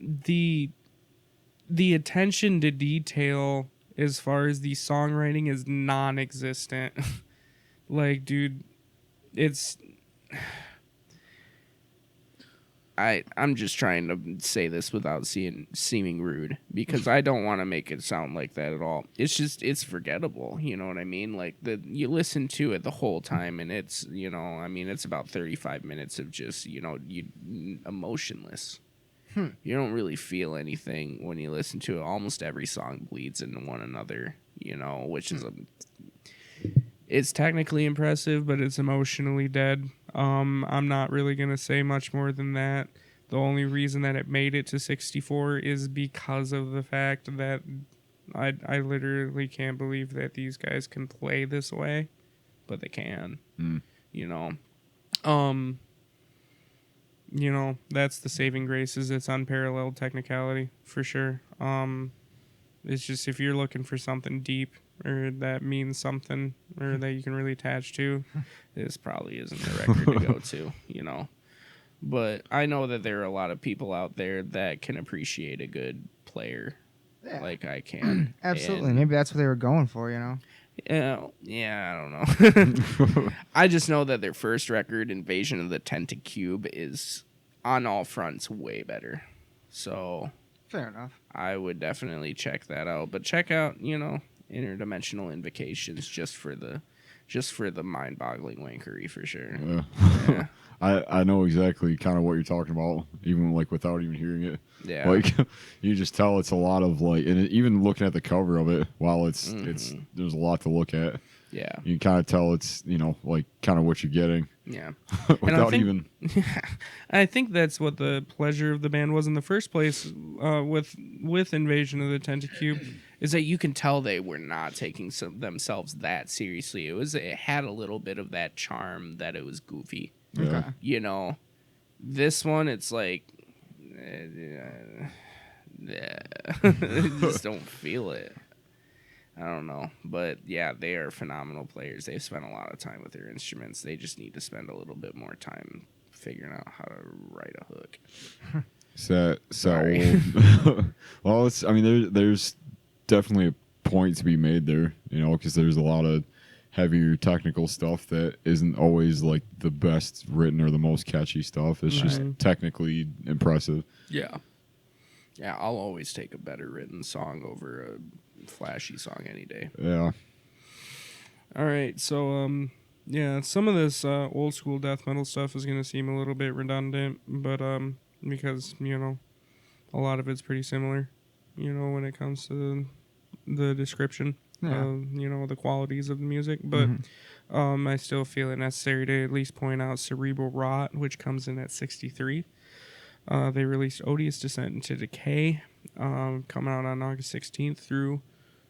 the attention to detail as far as the songwriting is non-existent. Like, dude, it's... I'm just trying to say this without seeming rude, because I don't want to make it sound like that at all. It's just, it's forgettable, you know what I mean? Like, you listen to it the whole time, and it's, you know, I mean, it's about 35 minutes of just, you know, emotionless. You don't really feel anything when you listen to it. Almost every song bleeds into one another, you know, which is it's technically impressive, but it's emotionally dead. I'm not really going to say much more than that. The only reason that it made it to 64 is because of the fact that I literally can't believe that these guys can play this way, but they can. You know. You know, that's the saving grace, is its unparalleled technicality, for sure. It's just, if you're looking for something deep, or that means something, or that you can really attach to, this probably isn't the record to go to, you know. But I know that there are a lot of people out there that can appreciate a good player like I can. Absolutely. And, Maybe that's what they were going for, you know? yeah, I don't know. I just know that their first record, Invasion of the Tentacube, is on all fronts way better. So Fair enough. I would definitely check that out. But check out, Interdimensional Invocations just for the mind-boggling wankery for sure. Yeah. Yeah. I know exactly kind of what you're talking about, even like without even hearing it. Yeah. Like you just tell it's a lot of like, and even looking at the cover of it, while it's there's a lot to look at. Yeah. You can kind of tell it's like kind of what you're getting. Yeah. Without even. I think that's what the pleasure of the band was in the first place with Invasion of the Tentacube. Is that you can tell they were not taking themselves that seriously. It had a little bit of that charm that it was goofy. Yeah. This one, it's like, you just don't feel it. I don't know. But yeah, they are phenomenal players. They've spent a lot of time with their instruments. They just need to spend a little bit more time figuring out how to write a hook. So well, there's definitely a point to be made there, because there's a lot of heavier technical stuff that isn't always like the best written or the most catchy stuff. It's just technically impressive. Yeah. Yeah, I'll always take a better written song over a flashy song any day. Yeah. All right, so some of this old school death metal stuff is going to seem a little bit redundant, but because a lot of it's pretty similar, when it comes to the description of the qualities of the music. But I still feel it necessary to at least point out Cerebral Rot, which comes in at 63. They released Odious Descent into Decay, coming out on August 16th through,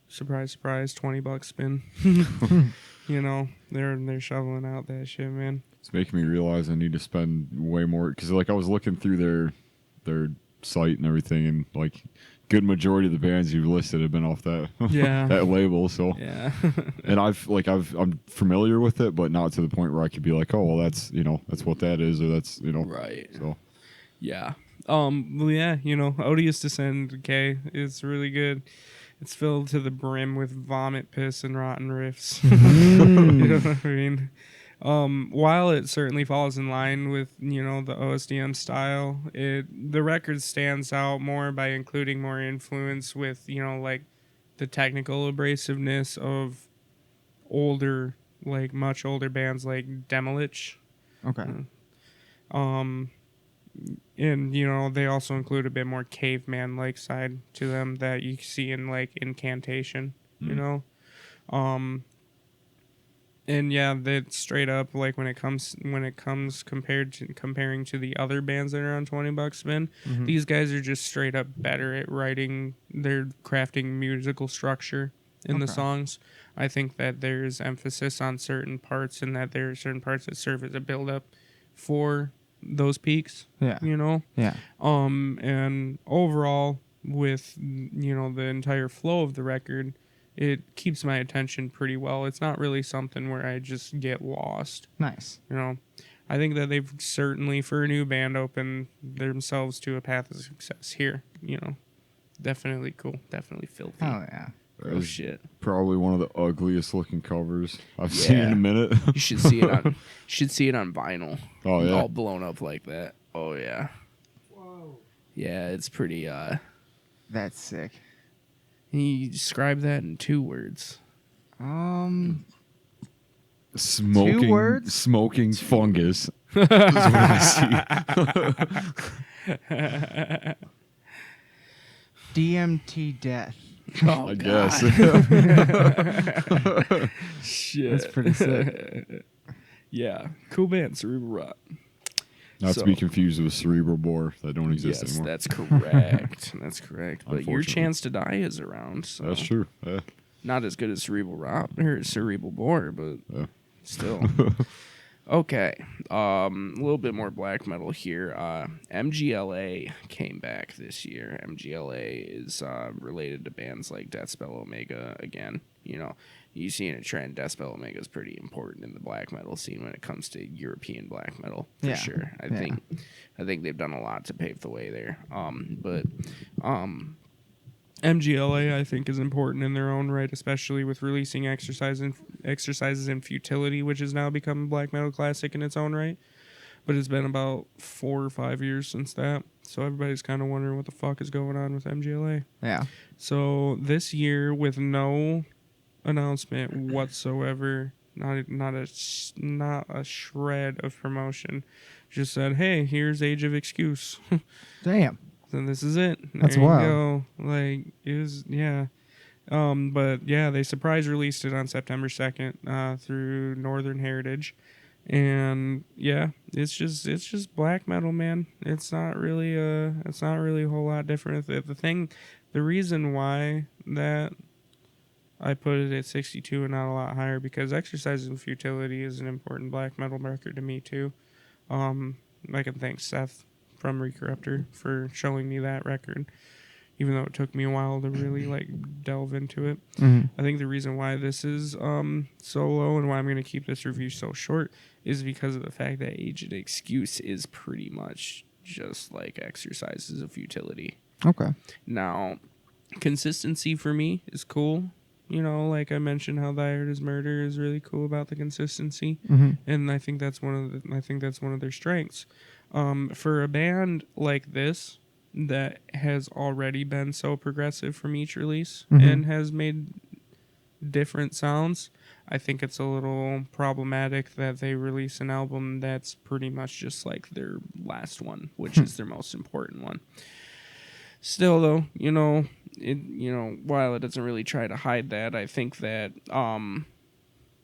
surprise, surprise, $20 spin. They're shoveling out that shit, man. It's making me realize I need to spend way more, because like I was looking through their site and everything, and like good majority of the bands you've listed have been off that that label. So yeah, and I'm familiar with it, but not to the point where I could be like, oh well, that's that's what that is, or that's right. So yeah, Odious Descent into Decay is really good. It's filled to the brim with vomit, piss, and rotten riffs. You know what I mean? While it certainly falls in line with, the OSDM style, the record stands out more by including more influence with, like the technical abrasiveness of older, like much older bands like Demolich. Okay. And they also include a bit more caveman-like side to them that you see in like Incantation, and yeah, that straight up, like when it comes comparing to the other bands that are on $20 spin, these guys are just straight up better at writing. They're crafting musical structure in the songs. I think that there's emphasis on certain parts, and that there are certain parts that serve as a build up for those peaks. Yeah. Yeah. And overall, with the entire flow of the record, it keeps my attention pretty well. It's not really something where I just get lost. Nice. I think that they've certainly, for a new band, opened themselves to a path of success here. Definitely cool. Definitely filthy. Oh yeah. Oh shit. Probably one of the ugliest looking covers I've seen in a minute. You should see it on vinyl. Oh yeah. All blown up like that. Oh yeah. Whoa. Yeah, it's pretty That's sick. Can you describe that in 2 words? Smoking 2 words? Smoking fungus. Is what I see. DMT death. Oh, I guess. Shit. That's pretty sick. Yeah. Cool band, Cerebral Rot. Not to be confused with Cerebral Bore that don't exist Yes, anymore. that's correct. That's correct. But Your Unfortunately. Chance to Die is around. So That's true. Yeah. not as good as Cerebral Rot or Cerebral Bore, but Yeah. still. Okay, a little bit more black metal here. MGLA came back this year. MGLA is related to bands like Deathspell Omega again. You know, you've seen a trend. Deathspell Omega is pretty important in the black metal scene when it comes to European black metal, for sure. I think they've done a lot to pave the way there. But MGLA, I think, is important in their own right, especially with releasing Exercises in Futility, which has now become a black metal classic in its own right. But it's been about 4 or 5 years since that, so everybody's kind of wondering what the fuck is going on with MGLA. Yeah. So this year, with no announcement whatsoever, not a shred of promotion, just said, "Hey, here's Age of Excuse." Damn. Then this is it. That's there wild. you go. Like, it was, yeah. But yeah, they surprise released it on September 2nd through Northern Heritage. And yeah, it's just black metal, man. It's not really a whole lot different. The reason why that I put it at 62 and not a lot higher, because Exercise in Futility is an important black metal record to me too. I can thank Seth from Recorruptor for showing me that record, even though it took me a while to really like delve into it. I think the reason why this is so low and why I'm going to keep this review so short is because of the fact that Age of Excuse is pretty much just like Exercises of Futility. Okay. Now, consistency for me is cool. You know, like I mentioned, how Thy Art Is Murder is really cool about the consistency, and I think that's one of their strengths. For a band like this that has already been so progressive from each release and has made different sounds, I think it's a little problematic that they release an album that's pretty much just like their last one, which is their most important one. Still, though, while it doesn't really try to hide that, I think that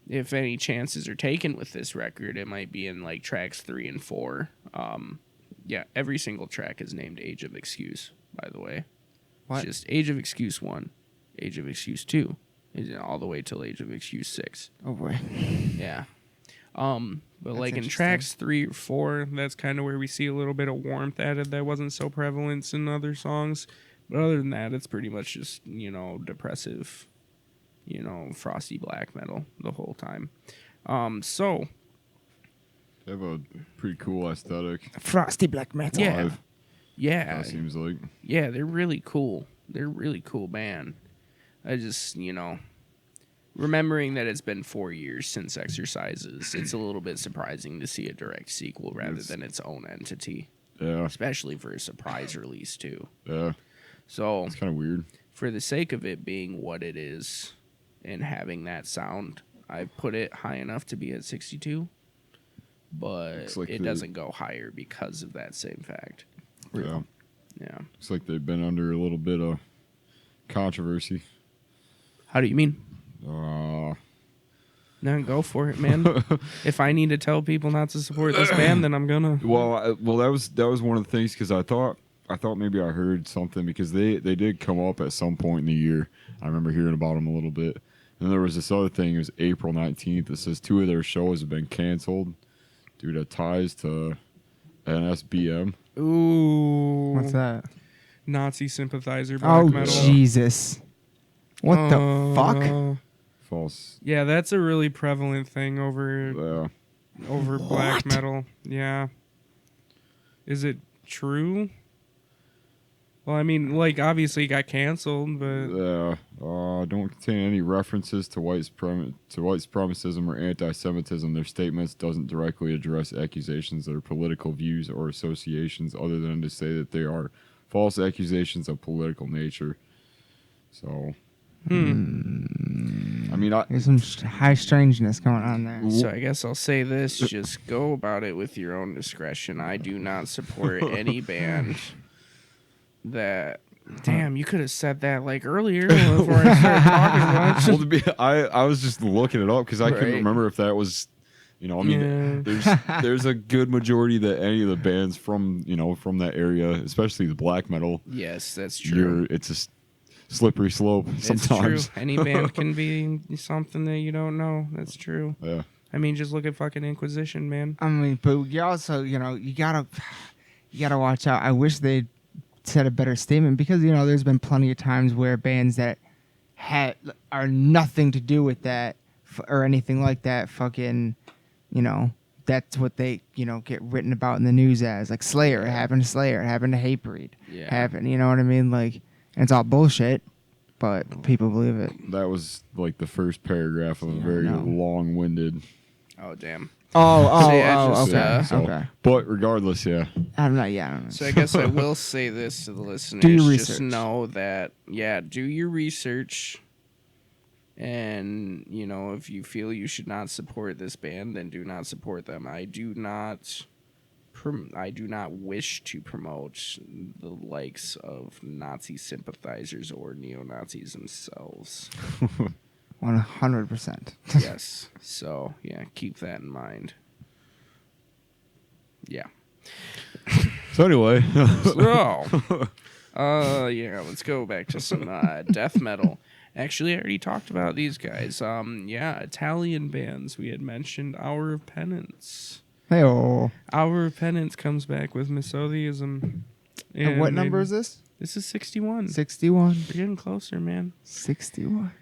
if any chances are taken with this record, it might be in like tracks 3 and 4. Yeah, every single track is named Age of Excuse, by the way. What? It's just Age of Excuse 1, Age of Excuse 2, all the way till Age of Excuse 6. Oh boy. Yeah. But That's like in interesting. tracks 3 or 4, that's kind of where we see a little bit of warmth added that wasn't so prevalent in other songs. But other than that, it's pretty much just, depressive, frosty black metal the whole time. So They have a pretty cool aesthetic. Frosty black metal. yeah, Live, yeah, that seems like. yeah, they're really cool. They're a really cool band. I just, remembering that it's been 4 years since Exercises, it's a little bit surprising to see a direct sequel rather than its own entity, Yeah, especially for a surprise release too. yeah. So, It's kind of weird. for the sake of it being what it is and having that sound, I put it high enough to be at 62, but Looks like it doesn't go higher because of that same fact. Yeah. Yeah. Looks like they've been under a little bit of controversy. How do you mean? No, go for it, man. If I need to tell people not to support this band, then I'm gonna. Well, that was one of the things, because I thought maybe I heard something, because they did come up at some point in the year. I remember hearing about them a little bit. And there was this other thing. It was April 19th. It says 2 of their shows have been canceled due to ties to NSBM. Ooh. What's that? Nazi sympathizer black Oh metal. Jesus! What the fuck? False. Yeah, that's a really prevalent thing over black metal. Yeah. Is it true? Well, I mean, like, obviously it got canceled, but Don't contain any references to white supremacism or anti-Semitism. Their statements doesn't directly address accusations that are political views or associations, other than to say that they are false accusations of political nature. So, I mean, There's some high strangeness going on there. so I guess I'll say this: just go about it with your own discretion. I do not support any band that. Damn, you could have said that like earlier before I started talking about it. I was just looking it up because I couldn't Right. remember if that was, I mean, there's a good majority that any of the bands from that area, especially the black metal, Yes, that's true. it's a slippery slope sometimes. It's true. Any band can be something that you don't know. That's true. Yeah. I mean, just look at fucking Inquisition, man. I mean, but you also, you gotta watch out. I wish they'd said a better statement because there's been plenty of times where bands that are nothing to do with that or anything like that, fucking, that's what they get written about in the news as, like Slayer. It happened to Slayer. It happened to Hatebreed. Yeah. Happened. You know what I mean? Like, and it's all bullshit, but people believe it. That was like the first paragraph of a Yeah, very no. long-winded. Oh damn. Oh, So, yeah, just, okay, So, okay. But regardless, yeah. I don't know. So I guess I will say this to the listeners. Do your Just research. know that, do your research. And, if you feel you should not support this band, then do not support them. I do not wish to promote the likes of Nazi sympathizers or neo-Nazis themselves. 100%. Yes. So, keep that in mind. Yeah. So anyway, So, let's go back to some death metal. Actually, I already talked about these guys. Italian bands. We had mentioned Hour of Penance. Hey-oh. Hour of Penance comes back with Methodeism. And what number is this? This is 61. 61. We're getting closer, man. 61.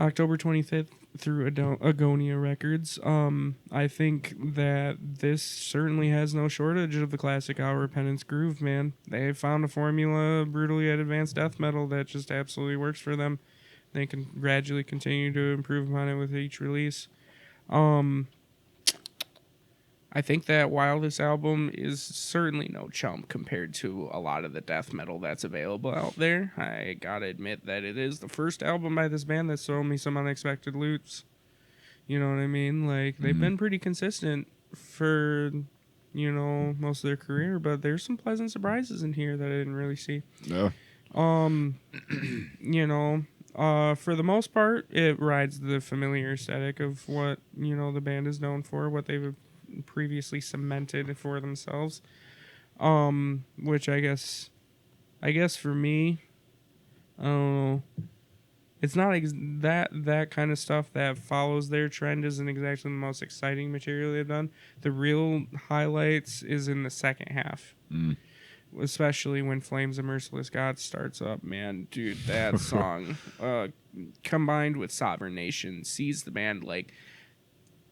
October 25th through Agonia Records. I think that this certainly has no shortage of the classic Hour of Penance groove, man. They found a formula, brutally advanced death metal, that just absolutely works for them. They can gradually continue to improve upon it with each release. I think that while this album is certainly no chump compared to a lot of the death metal that's available out there, I gotta admit that it is the first album by this band that's thrown me some unexpected loops. You know what I mean? Like, they've been pretty consistent for, most of their career, but there's some pleasant surprises in here that I didn't really see. yeah. For the most part, it rides the familiar aesthetic of what, the band is known for, what they've previously cemented for themselves. Which I guess for me, I don't know. It's not that kind of stuff that follows their trend isn't exactly the most exciting material they've done. The real highlights is in the second half. Especially when Flames of Merciless Gods starts up, man. Dude, that song, combined with Sovereign Nation, sees the band, like,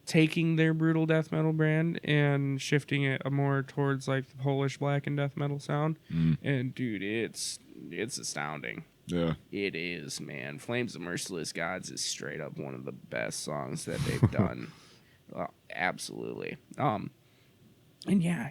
taking their brutal death metal brand and shifting it more towards, like, the Polish black and death metal sound. And, dude, it's astounding. Yeah. It is, man. Flames of Merciless Gods is straight up one of the best songs that they've done. Absolutely. And, yeah,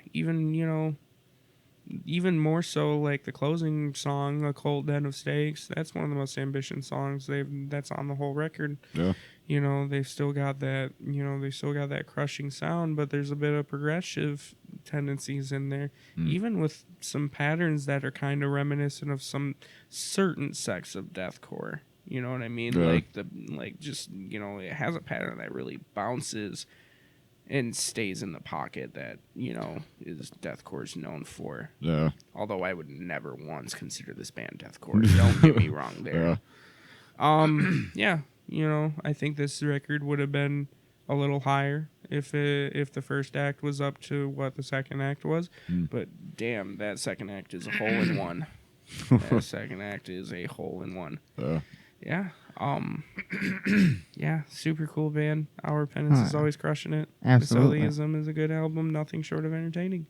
even more so, like the closing song, "A Cold Den of Stakes," that's one of the most ambitious songs that's on the whole record. Yeah. They've still got that, that crushing sound, but there's a bit of progressive tendencies in there, even with some patterns that are kind of reminiscent of some certain sects of deathcore. You know what I mean? Yeah. It has a pattern that really bounces and stays in the pocket that, is deathcore's known for. Yeah. Although I would never once consider this band deathcore. Don't get me wrong there. I think this record would have been a little higher if the first act was up to what the second act was. But damn, that second act is a hole in one. That second act is a hole in one. Yeah. Super cool band. Our Penance is always crushing it. Absolutely. Methodeism is a good album, nothing short of entertaining.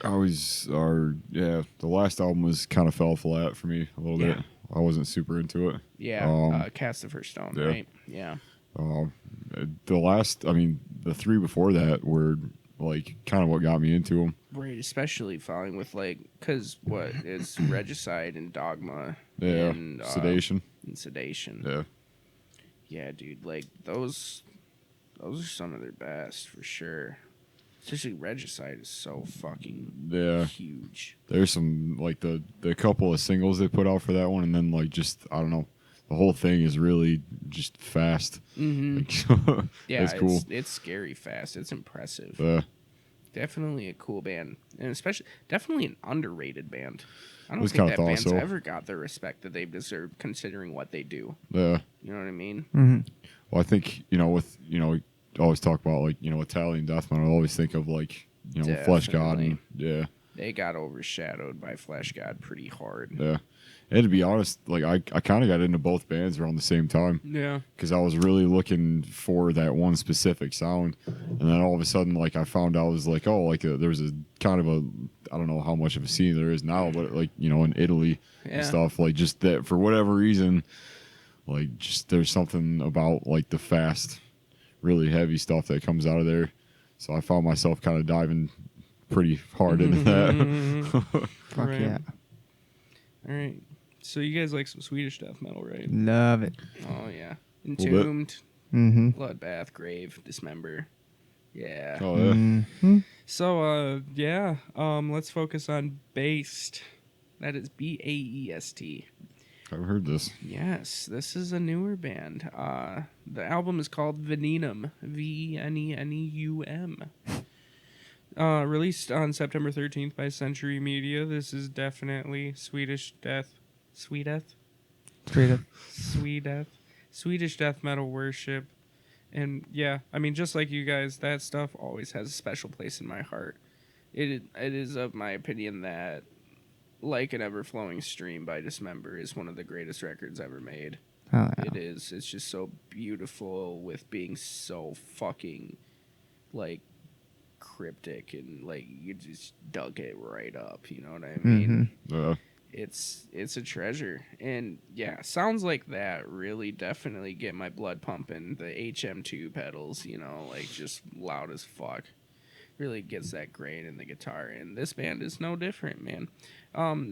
The last album was kind of fell flat for me a little bit. I wasn't super into it. Yeah, Cast the First Stone, right? Yeah. The three before that were like kind of what got me into them. Right, especially following with because what is Regicide and Dogma, and Sedation. And Sedation. Yeah. Yeah, dude, like those are some of their best for sure. Especially Regicide is so fucking huge. There's some like the couple of singles they put out for that one, and then like just I don't know, the whole thing is really just fast. Mm-hmm. It's cool. It's scary fast. It's impressive. Definitely a cool band, and especially definitely an underrated band. I don't Was think kinda that band's thought so. ever got the respect that they've deserved, considering what they do. Yeah. You know what I mean? Mm-hmm. Well, I think with always talk about like, you know, Italian death metal, I always think of like, you know, Flesh God. And, yeah. They got overshadowed by Flesh God pretty hard. Yeah. And to be honest, like I kind of got into both bands around the same time. Yeah. Because I was really looking for that one specific sound, and then all of a sudden, like I found out, I was like, oh, like there's a kind of a, I don't know how much of a scene there is now, but like, you know, in Italy and stuff, like just that for whatever reason, like just there's something about like the fast, really heavy stuff that comes out of there. So I found myself kind of diving pretty hard into that. Fuck Right. yeah. All right. So you guys like some Swedish death metal, right? Love it. Oh yeah, bit. Entombed, Mm-hmm. Bloodbath, Grave, Dismember. Yeah. Oh yeah. Mm-hmm. So let's focus on Based. That is Baest. I've heard this. Yes, this is a newer band. The album is called Venenum. Veneneum. Released on September 13th by Century Media. This is definitely Swedish death metal worship. And yeah, I mean, just like you guys, that stuff always has a special place in my heart. It is of my opinion that Like an Ever-Flowing Stream by Dismember is one of the greatest records ever made. Oh, yeah. It is. It's just so beautiful with being so fucking, like, cryptic and, like, you just dug it right up. You know what I mean? Mm-hmm. It's a treasure. And, yeah, sounds like that really definitely get my blood pumping. The HM2 pedals, you know, like, just loud as fuck. Really gets that grain in the guitar. And this band is no different, man.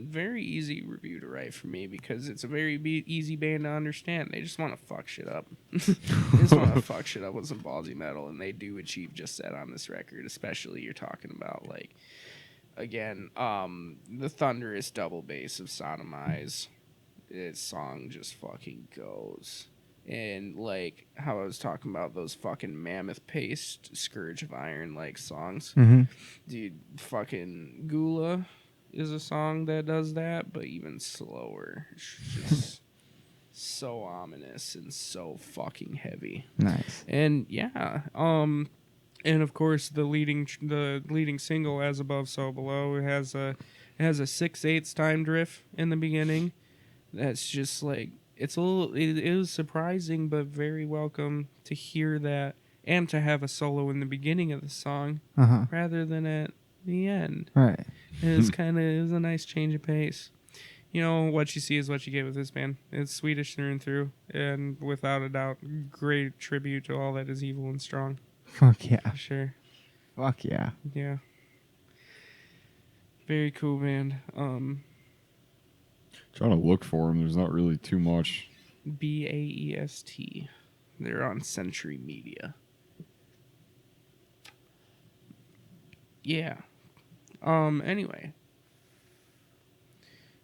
Very easy review to write for me because it's a very easy band to understand. They just want to fuck shit up. They just want to fuck shit up with some ballsy metal, and they do achieve just that on this record. Especially you're talking about like, again, the thunderous double bass of Sodomize. Its song just fucking goes. And like how I was talking about those fucking Mammoth Paste, Scourge of Iron like songs, Mm-hmm. dude, fucking Gula is a song that does that, but even slower. It's just so ominous and so fucking heavy. Nice. And yeah, and of course the leading single, As Above So Below, it has a 6/8 time drift in the beginning. That's just like, it was surprising but very welcome to hear that and to have a solo in the beginning of the song Uh-huh. rather than at the end. Right. It was a nice change of pace. You know, what you see is what you get with this band. It's Swedish through and through, and without a doubt, great tribute to all that is evil and strong. Fuck yeah. For sure. Fuck yeah. Yeah. Very cool band. Trying to look for them. There's not really too much. Baest. They're on Century Media. Yeah. Anyway.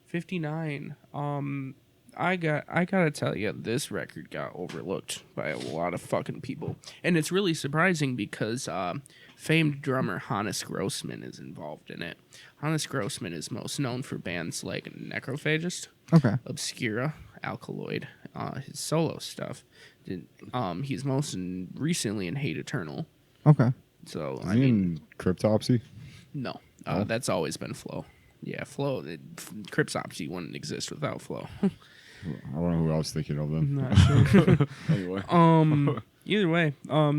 59. I gotta tell you, this record got overlooked by a lot of fucking people, and it's really surprising because famed drummer Hannes Grossman is involved in it. Hannes Grossman is most known for bands like Necrophagist, Okay. Obscura, Alkaloid, his solo stuff. He's recently in Hate Eternal. Okay. So Is he in Cryptopsy? no, Oh. that's always been Flow. Yeah, Flow. Cryptopsy wouldn't exist without Flow. I don't know who I was thinking of then. I'm not sure. Anyway. Either way,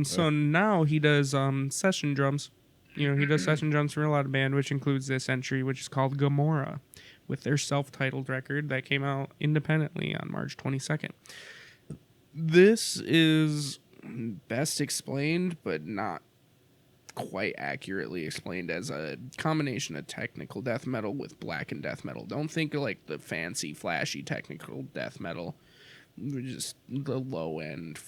so now he does session drums. You know, he does session drums for a lot of band, which includes this entry, which is called Gomorrah, with their self-titled record that came out independently on March 22nd. This is best explained, but not quite accurately explained, as a combination of technical death metal with blackened death metal. Don't think of like the fancy, flashy technical death metal. Just the low end,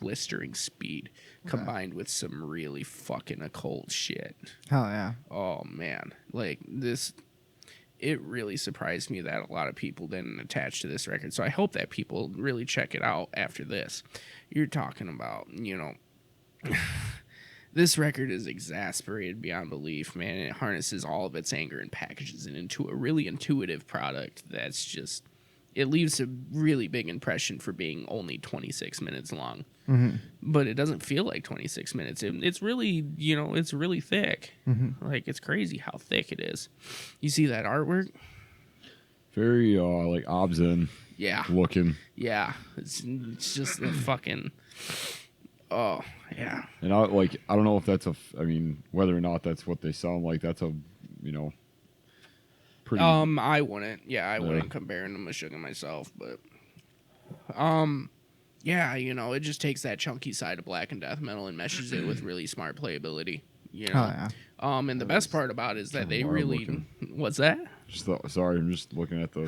blistering speed combined with some really fucking occult shit. Hell yeah. Oh man, like this, it really surprised me that a lot of people didn't attach to this record. So I hope that people really check it out after this. You're talking about, this record is exasperated beyond belief, man. And it harnesses all of its anger and packages it into a really intuitive product that's just it leaves a really big impression for being only 26 minutes long. Mm-hmm. But it doesn't feel like 26 minutes. It's really, it's really thick. Mm-hmm. Like, it's crazy how thick it is. You see that artwork? Very like Obzin Yeah. looking. Yeah. It's just the fucking... Oh, yeah. And I don't know if that's whether or not that's what they sound like. That's a, pretty. I wouldn't. Yeah, I wouldn't compare them to Meshuggah myself, but... Yeah, it just takes that chunky side of black and death metal and meshes it with really smart playability. Oh yeah. And the best part about it is that they really... looking. What's that? Sorry, I'm just looking at the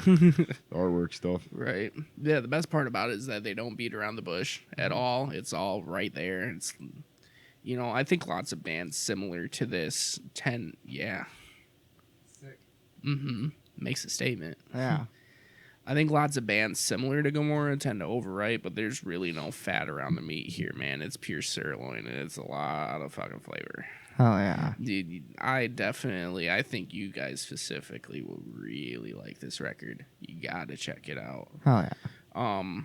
artwork stuff. Right. Yeah, the best part about it is that they don't beat around the bush at all. It's all right there. It's, I think lots of bands similar to this yeah. Sick. Mm-hmm. Makes a statement. Yeah. I think lots of bands similar to Gomorrah tend to overwrite, but there's really no fat around the meat here, man. It's pure sirloin, and it's a lot of fucking flavor. Oh yeah. Dude, I think you guys specifically will really like this record. You gotta check it out. Oh yeah.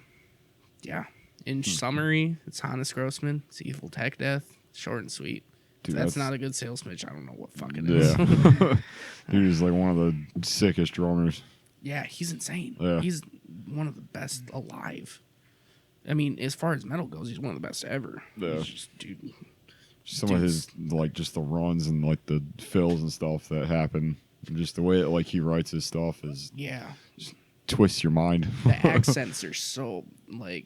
Yeah. In summary, it's Hannes Grossman. It's Evil Tech Death. Short and sweet. Dude, That's not a good sales pitch. I don't know what fucking is. Yeah. Dude is like one of the sickest drummers. Yeah, he's insane. Yeah. He's one of the best alive. I mean, as far as metal goes, he's one of the best ever. Yeah. He's just, dude. Some of his just the runs and like the fills and stuff that happen. Just the way that he writes his stuff is Yeah. twists your mind. The accents are so I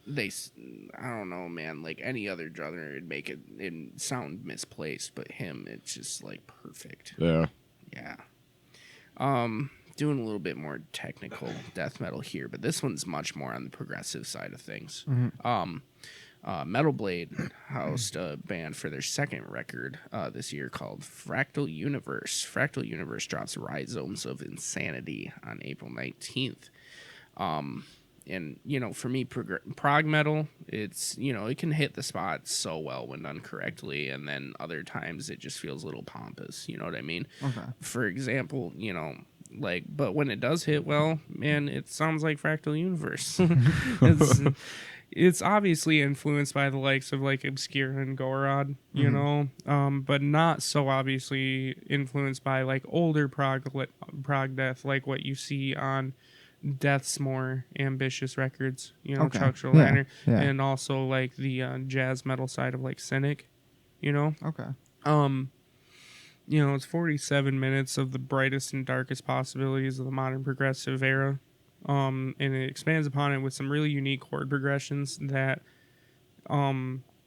don't know, man. Like any other drummer would make it sound misplaced, but him, it's just perfect. Yeah. Yeah. Doing a little bit more technical death metal here, but this one's much more on the progressive side of things. Mm-hmm. Metal Blade housed a band for their second record this year called Fractal Universe. Fractal Universe drops Rhizomes of Insanity on April 19th. And, for me, prog metal, it's, it can hit the spot so well when done correctly, and then other times it just feels a little pompous, you know what I mean? Okay. For example, but when it does hit well, man, it sounds like Fractal Universe. It's obviously influenced by the likes of Obscura and Gorod, you know, but not so obviously influenced by older prog death, like what you see on Death's more ambitious records, Okay. Chuck Schuldiner, Yeah. and also the jazz metal side of Cynic, Okay. It's 47 minutes of the brightest and darkest possibilities of the modern progressive era. And it expands upon it with some really unique chord progressions that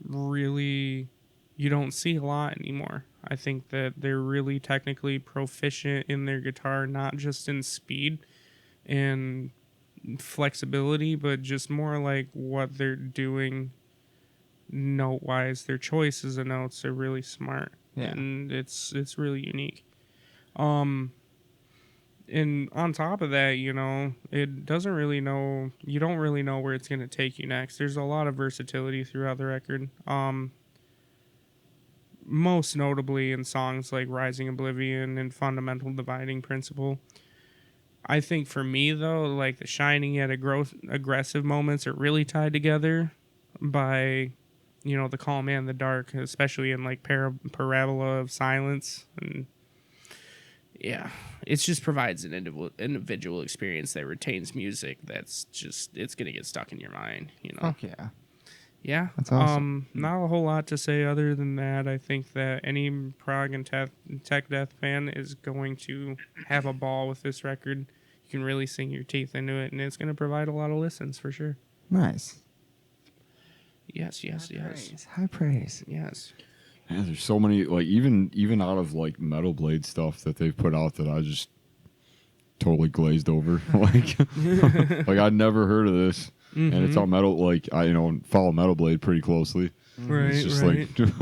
really you don't see a lot anymore. I think that they're really technically proficient in their guitar, not just in speed and flexibility, but just more like what they're doing note-wise. Their choices of notes are really smart. Yeah. And it's really unique. And on top of that, it doesn't really know, you don't really know where it's going to take you next. There's a lot of versatility throughout the record. Most notably in songs like Rising Oblivion and Fundamental Dividing Principle. I think for me, though, the shining yet aggressive moments are really tied together by, the calm and the dark, especially in Parabola of Silence. And yeah, it just provides an individual experience that retains music that's just, it's going to get stuck in your mind, Fuck yeah. Yeah. That's awesome. Not a whole lot to say other than that. I think that any prog and tech death fan is going to have a ball with this record. You can really sink your teeth into it, and it's going to provide a lot of listens for sure. Nice. Yes. High praise. Yes. Yeah, there's so many even out of Metal Blade stuff that they've put out that I just totally glazed over. I'd never heard of this. Mm-hmm. And it's all metal. I follow Metal Blade pretty closely. Right. It's just right. just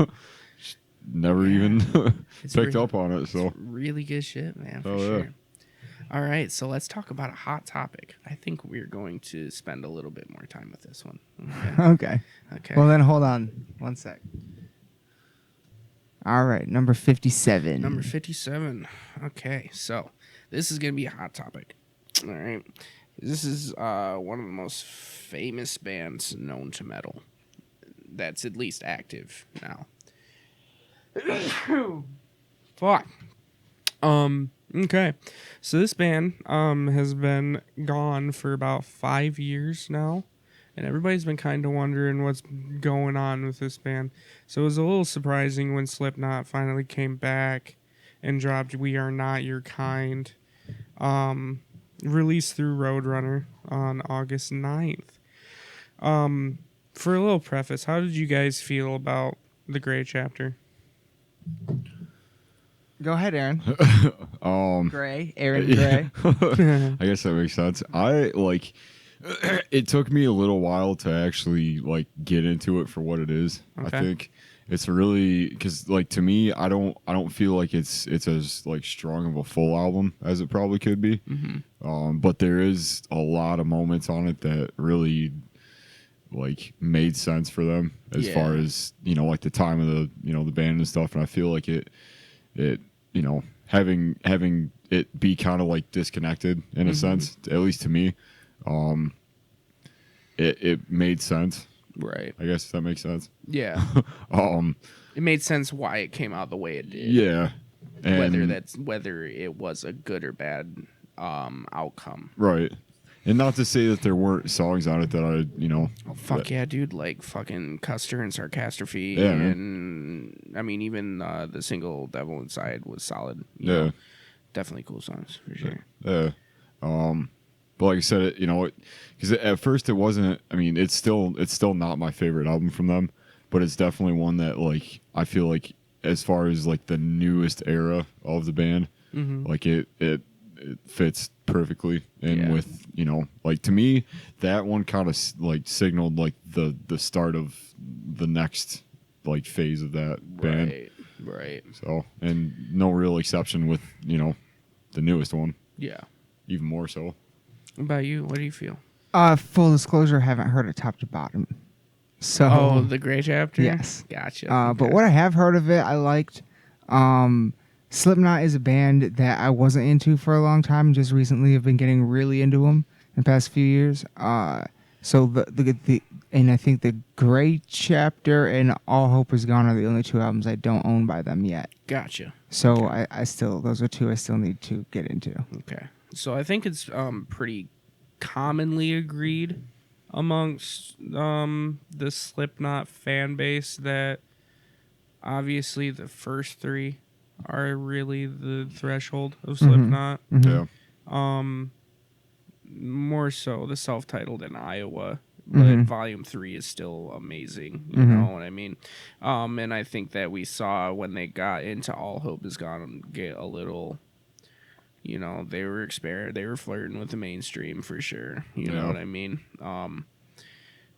never even It's picked up on it. So really good shit, man. For Oh, yeah. sure. All right, so let's talk about a hot topic. I think we're going to spend a little bit more time with this one. Okay. Okay. Well, then hold on 1 sec. All right, number 57. Number 57. Okay, so this is going to be a hot topic. All right. This is one of the most famous bands known to metal. That's at least active now. Fuck. Okay. So this band has been gone for about 5 years now. And everybody's been kind of wondering what's going on with this band. So it was a little surprising when Slipknot finally came back and dropped We Are Not Your Kind. Released through Roadrunner on August 9th. For a little preface, how did you guys feel about The Gray Chapter? Go ahead, Aaron. Gray, Aaron Yeah. Gray. I guess that makes sense. I like. It took me a little while to actually like get into it for what it is. Okay. I think it's really because like to me, I don't feel like it's as like strong of a full album as it probably could be. Mm-hmm. But there is a lot of moments on it that really like made sense for them as far as like the time of the band and stuff. And I feel like it having it be kind of like disconnected in a sense, at least to me. It made sense, Right. I guess, if that makes sense. Yeah. It made sense why it came out the way it did. Yeah, and Whether it was a good or bad outcome. right, and not to say that there weren't songs on it that I Fuck yeah, dude! Like fucking Custer and Sarcastrophe, Yeah, man. and I mean even the single "Devil Inside" was solid. You Yeah. know? Definitely cool songs for sure. Yeah. But like I said, because at first it wasn't. I mean, it's still not my favorite album from them, but it's definitely one that like I feel like as far as like the newest era of the band, like it fits perfectly in with like to me that one kind of like signaled like the start of the next like phase of that band. Right. So and no real exception with the newest one, Yeah. even more so. What about you? What do you feel? Full disclosure, haven't heard it top to bottom. So Oh, The Gray Chapter? Yes. Gotcha. But Okay. what I have heard of it, I liked. Slipknot is a band that I wasn't into for a long time. Just recently, have been getting really into them in the past few years. So the and I think the Gray Chapter and All Hope Is Gone are the only two albums I don't own by them yet. Gotcha. So I still those are two I still need to get into. Okay. So I think it's pretty commonly agreed amongst the Slipknot fan base that obviously the first three are really the threshold of Slipknot. Yeah. More so the self-titled in Iowa, but Volume 3 is still amazing. You know what I mean? And I think that we saw when they got into All Hope Is Gone get a little. They were flirting with the mainstream for sure. You know what I mean?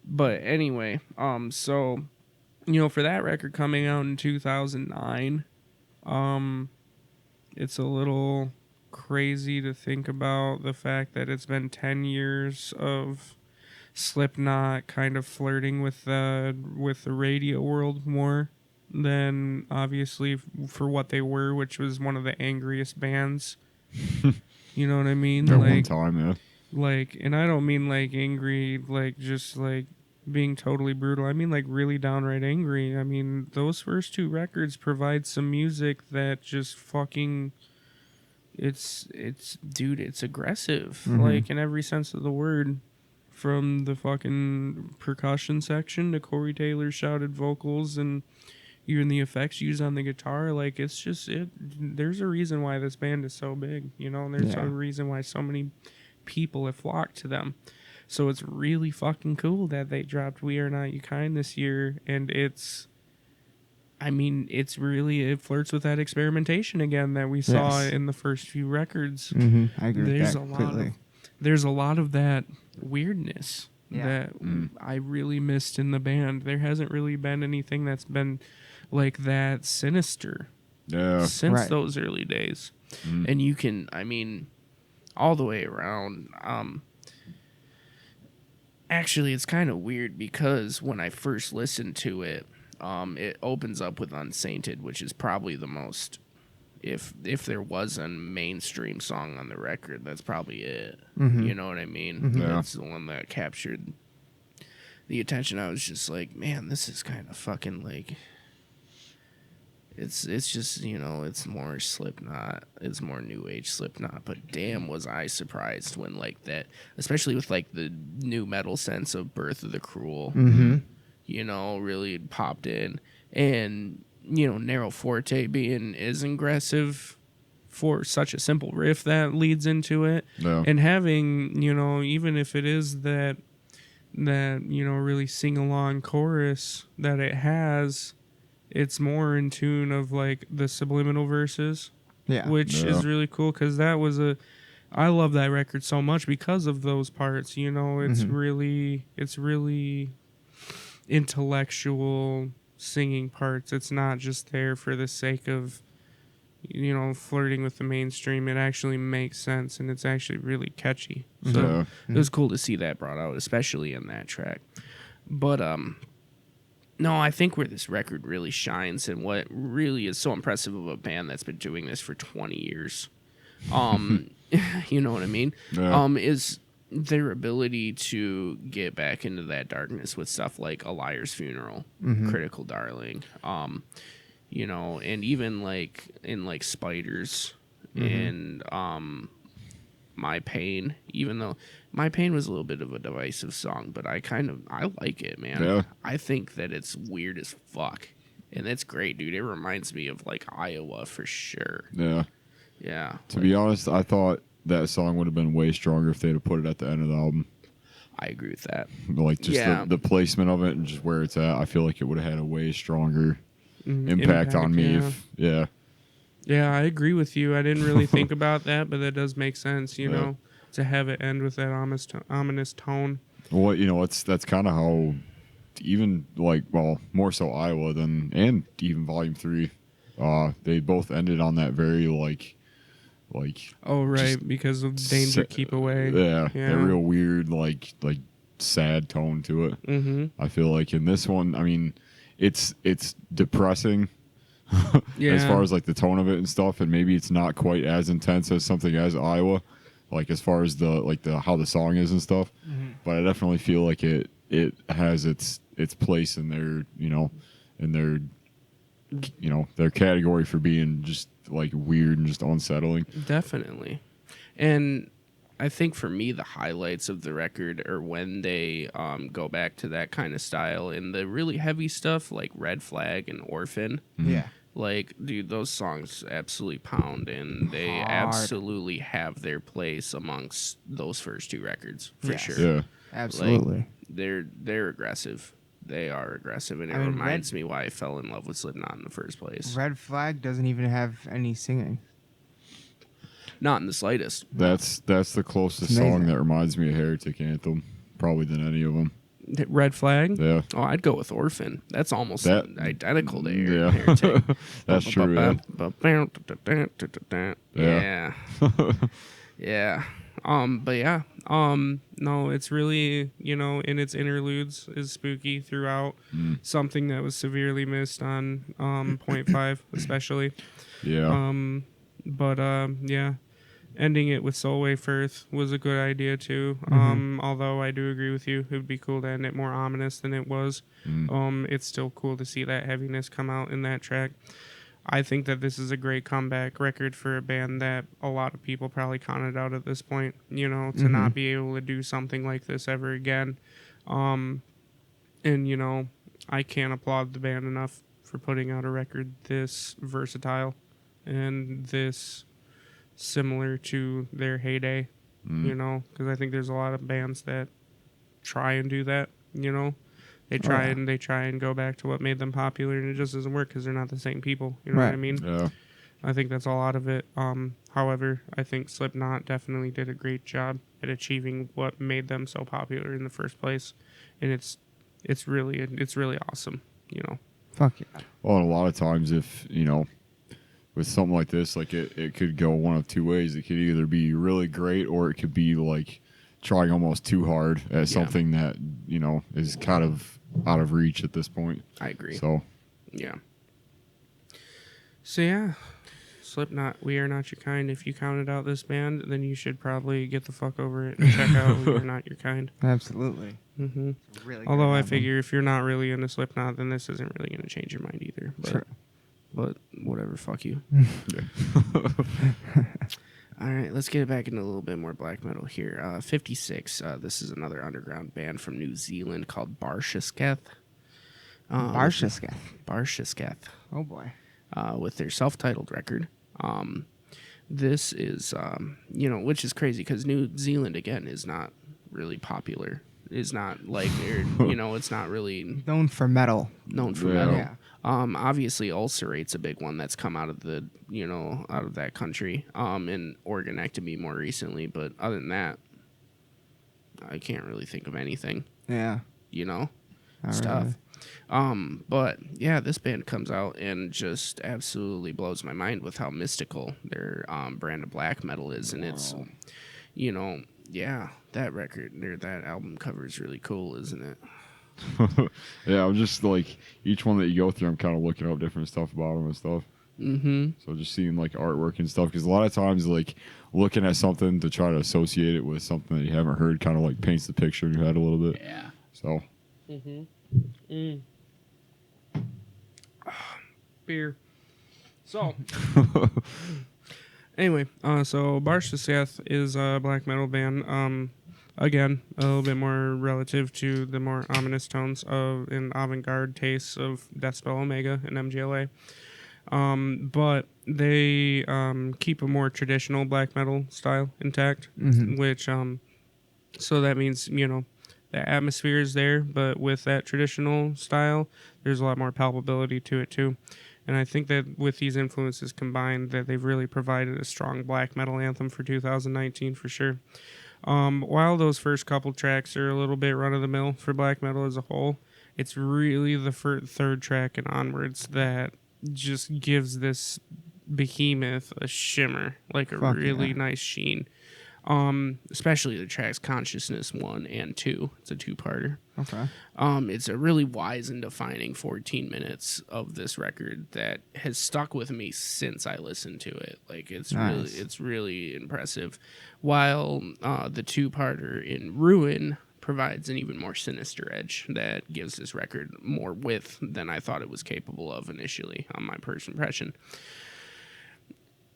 But anyway, so, for that record coming out in 2009, it's a little crazy to think about the fact that it's been 10 years of Slipknot kind of flirting with the radio world more than obviously for what they were, which was one of the angriest bands. You know what I mean? At one time, yeah. Like, and I don't mean like angry, like just like being totally brutal. I mean like really downright angry. I mean, those first two records provide some music that just fucking it's aggressive. Like in every sense of the word. From the fucking percussion section to Corey Taylor's shouted vocals and even the effects used on the guitar, like it's just there's a reason why this band is so big, there's a reason why so many people have flocked to them. So it's really fucking cool that they dropped We Are Not You Kind this year, and it flirts with that experimentation again that we saw in the first few records. I agree with that completely. There's a lot of that weirdness that I really missed in the band. There hasn't really been anything that's been like that sinister since those early days. And you can, all the way around. Actually, it's kind of weird because when I first listened to it, it opens up with Unsainted, which is probably the most if there was a mainstream song on the record, that's probably it. Mhm. You know what I mean? Mhm. Yeah. That's the one that captured the attention. I was just like, man, this is kind of fucking like. It's just, you know, it's more Slipknot, it's more new age Slipknot, but damn was I surprised when like that, especially with like the new metal sense of Birth of the Cruel, you know, really popped in, and you know, Narrow Forte being as aggressive for such a simple riff that leads into it, Yeah. and having, you know, even if it is that you know, really sing along chorus that it has, it's more in tune of like the subliminal verses, Yeah. which Yeah. is really cool because that was I love that record so much because of those parts. You know, it's really intellectual singing parts. It's not just there for the sake of, you know, flirting with the mainstream. It actually makes sense and it's actually really catchy. So Yeah. it was cool to see that brought out, especially in that track. But no, I think where this record really shines and what really is so impressive of a band that's been doing this for 20 years, you know what I mean, Yeah. is their ability to get back into that darkness with stuff like A Liar's Funeral, Critical Darling, you know, and even like in like Spiders and My Pain, even though My Pain was a little bit of a divisive song, but I like it, man. Yeah. I think that it's weird as fuck. And it's great, dude. It reminds me of like Iowa for sure. Yeah. Yeah. To be honest, I thought that song would have been way stronger if they'd have put it at the end of the album. I agree with that. Like just Yeah. the placement of it and just where it's at. I feel like it would have had a way stronger impact on me. Yeah. Yeah, I agree with you. I didn't really think about that, but that does make sense, you know, to have it end with that ominous tone. Well, you know, that's kind of how even like, well, more so Iowa than, and even Volume 3, they both ended on that very like Oh, right, just because of Danger Keep Away. Yeah, that real weird like sad tone to it. Mm-hmm. I feel like in this one, I mean, it's depressing as far as like the tone of it and stuff, and maybe it's not quite as intense as something as Iowa, like as far as the how the song is and stuff. But I definitely feel like it has its place in their, you know, in their, you know, their category for being just like weird and just unsettling. Definitely. And I think for me, the highlights of the record are when they go back to that kind of style in the really heavy stuff like Red Flag and Orphan. Yeah. Like, dude, those songs absolutely pound, and they Hard. absolutely have their place amongst those first two records for Yes. sure. Yeah, Absolutely. They're aggressive. They are aggressive, and it I mean, reminds me why I fell in love with Slipknot in the first place. Red Flag doesn't even have any singing. Not in the slightest. that's the closest It's amazing. song that reminds me of Heretic Anthem, probably than any of them. Red Flag? Yeah, Oh, I'd go with Orphan. That's almost That- identical to yeah. Heretic. that's true. Yeah. Yeah. But yeah. No, it's really, you know, in its interludes is spooky throughout. Something that was severely missed on 0.5 especially. Yeah, Yeah. Ending it with Solway Firth was a good idea too. Although I do agree with you, it would be cool to end it more ominous than it was. It's still cool to see that heaviness come out in that track. I think that this is a great comeback record for a band that a lot of people probably counted out at this point, you know, to not be able to do something like this ever again. And, you know, I can't applaud the band enough for putting out a record this versatile and this similar to their heyday, you know, because I think there's a lot of bands that try and do that, you know. They try and go back to what made them popular, and it just doesn't work because they're not the same people. You know what I mean? yeah, I think that's a lot of it. However, I think Slipknot definitely did a great job at achieving what made them so popular in the first place, and it's really awesome. You know. Fuck yeah. Well, and a lot of times, if you know, with something like this, like it could go one of two ways. It could either be really great, or it could be like trying almost too hard at something that, you know, is kind of out of reach at this point. I agree. So Yeah. So yeah. Slipknot, We Are Not Your Kind. If you counted out this band, then you should probably get the fuck over it and check out We Are Not Your Kind. Absolutely. Mm-hmm. Really Although great I album. figure if you're not really into Slipknot, then this isn't really going to change your mind either. But, True. but whatever, fuck you. All right, let's get back into a little bit more black metal here. 56, this is another underground band from New Zealand called Barshasketh. Barshasketh. Oh boy. With their self-titled record. This is, which is crazy because New Zealand, again, is not really popular. Is not like, it's not really Known for metal. metal. Yeah. Obviously, Ulcerate's a big one that's come out of out of that country. And Orgonectomy more recently, but other than that, I can't really think of anything. Yeah. Stuff. But yeah, this band comes out and just absolutely blows my mind with how mystical their brand of black metal is, and it's, that record or that album cover is really cool, isn't it? Yeah, I'm just like each one that you go through, I'm kind of looking up different stuff about them and stuff. Mm-hmm. So just seeing like artwork and stuff, because a lot of times like looking at something to try to associate it with something that you haven't heard kind of like paints the picture in your head a little bit. Yeah. So. Mm-hmm. Beer. So. Anyway, so Barshasketh is a black metal band. Again, a little bit more relative to the more ominous tones of and avant-garde tastes of Deathspell Omega and MGLA. But they keep a more traditional black metal style intact, which so that means the atmosphere is there, but with that traditional style, there's a lot more palpability to it too. And I think that with these influences combined, that they've really provided a strong black metal anthem for 2019 for sure. While those first couple tracks are a little bit run-of-the-mill for black metal as a whole, it's really the third track and onwards that just gives this behemoth a shimmer, like a really nice sheen. Especially the tracks Consciousness 1 and 2. It's a two-parter. Okay. It's a really wise and defining 14 minutes of this record that has stuck with me since I listened to it. Like it's really impressive. While the two-parter in Ruin provides an even more sinister edge that gives this record more width than I thought it was capable of initially on my first impression.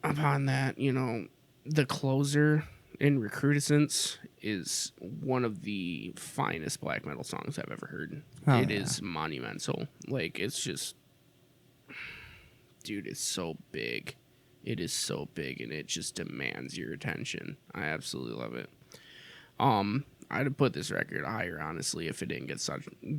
Upon that, the closer in Recorruptors is one of the finest black metal songs I've ever heard. It is monumental. Like, it's just... Dude, it's so big. It is so big, and it just demands your attention. I absolutely love it. I'd have put this record higher, honestly, if it didn't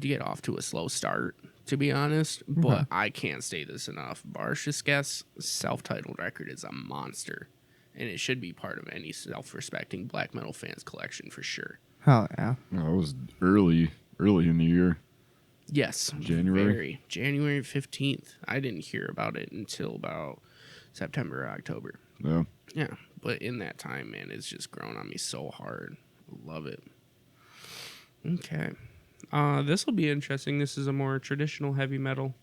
get off to a slow start, to be honest. But I can't say this enough. Barshasketh's self-titled record is a monster. And it should be part of any self-respecting black metal fans collection for sure. Hell yeah. No, it was early in the year. Yes. January 15th. I didn't hear about it until about September or October. Yeah. Yeah. But in that time, man, it's just grown on me so hard. Love it. Okay. This will be interesting. This is a more traditional heavy metal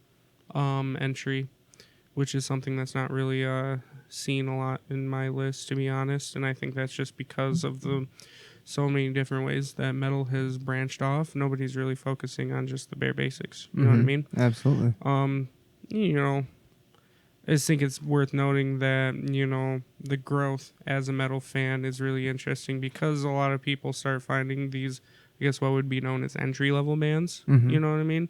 entry, which is something that's not really seen a lot in my list, to be honest. And I think that's just because of the so many different ways that metal has branched off. Nobody's really focusing on just the bare basics. You know what I mean? Absolutely. I just think it's worth noting that, the growth as a metal fan is really interesting because a lot of people start finding these, I guess what would be known as entry-level bands. You know what I mean?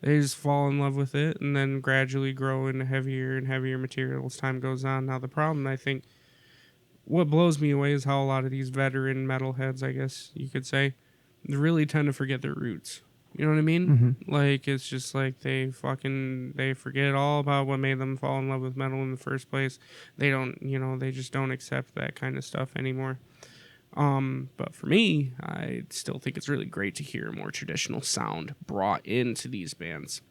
They just fall in love with it and then gradually grow into heavier and heavier material as time goes on. Now, the problem, I think, what blows me away is how a lot of these veteran metalheads, I guess you could say, they really tend to forget their roots. You know what I mean? Like, it's just like they forget all about what made them fall in love with metal in the first place. They don't, they just don't accept that kind of stuff anymore. But for me, I still think it's really great to hear a more traditional sound brought into these bands.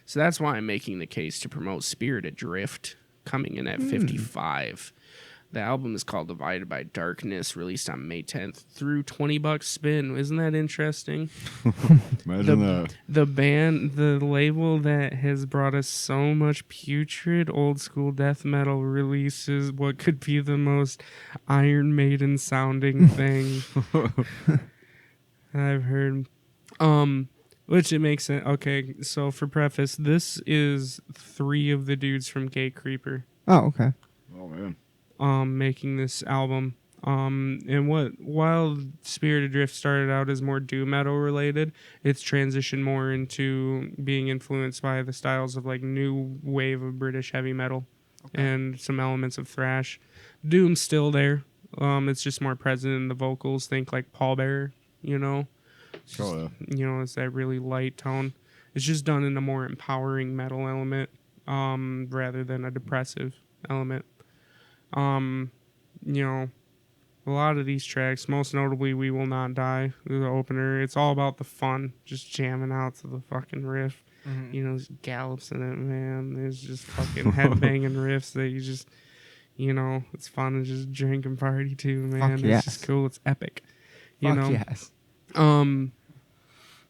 So that's why I'm making the case to promote Spirit Adrift, coming in at 55. The album is called Divided by Darkness, released on May 10th through $20 spin. Isn't that interesting? Imagine that. The band, the label that has brought us so much putrid old school death metal releases what could be the most Iron Maiden sounding thing I've heard. Which it makes sense. Okay, so for preface, this is 3 of the dudes from Gate Creeper. Oh, okay. Oh man. Making this album. And while Spirit Adrift started out as more doom metal related, it's transitioned more into being influenced by the styles of like new wave of British heavy metal and some elements of thrash. Doom's still there. It's just more present in the vocals. Think like Pallbearer, you know. It's just, it's that really light tone. It's just done in a more empowering metal element, rather than a depressive element. A lot of these tracks, most notably We Will Not Die, the opener, it's all about the fun, just jamming out to the fucking riff. Mm-hmm. There's gallops in it, man. There's just fucking headbanging riffs that you just, it's fun to just drink and party to, man. Fuck It's yes. just cool. It's epic. Yes.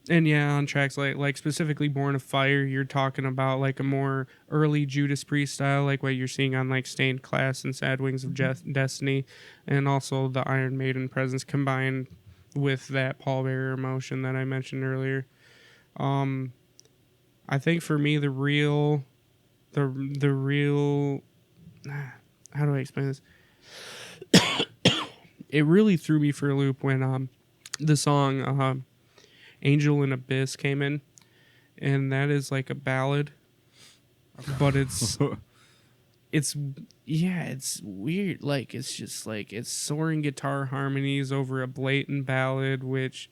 And yeah, on tracks like specifically Born of Fire, you're talking about like a more early Judas Priest style, like what you're seeing on like Stained Class and Sad Wings of Destiny, and also the Iron Maiden presence combined with that Pallbearer emotion that I mentioned earlier. I think for me the real how do I explain this? It really threw me for a loop when the song Angel in Abyss came in, and that is like a ballad, but it's weird. Like it's just like it's soaring guitar harmonies over a blatant ballad, which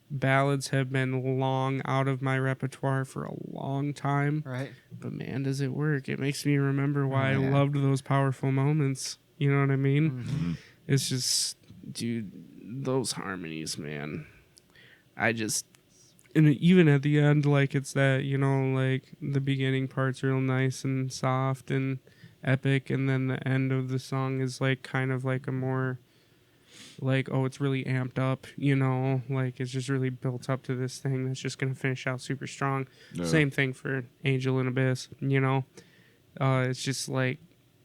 ballads have been long out of my repertoire for a long time. Right. But man, does it work? It makes me remember why I Yeah. loved those powerful moments. You know what I mean? Mm-hmm. It's just Dude, those harmonies, man. and even at the end, like it's that, like the beginning part's real nice and soft and epic, and then the end of the song is like kind of like a more like, oh, it's really amped up, like it's just really built up to this thing that's just gonna finish out super strong. Yeah. Same thing for Angel in Abyss, it's just like,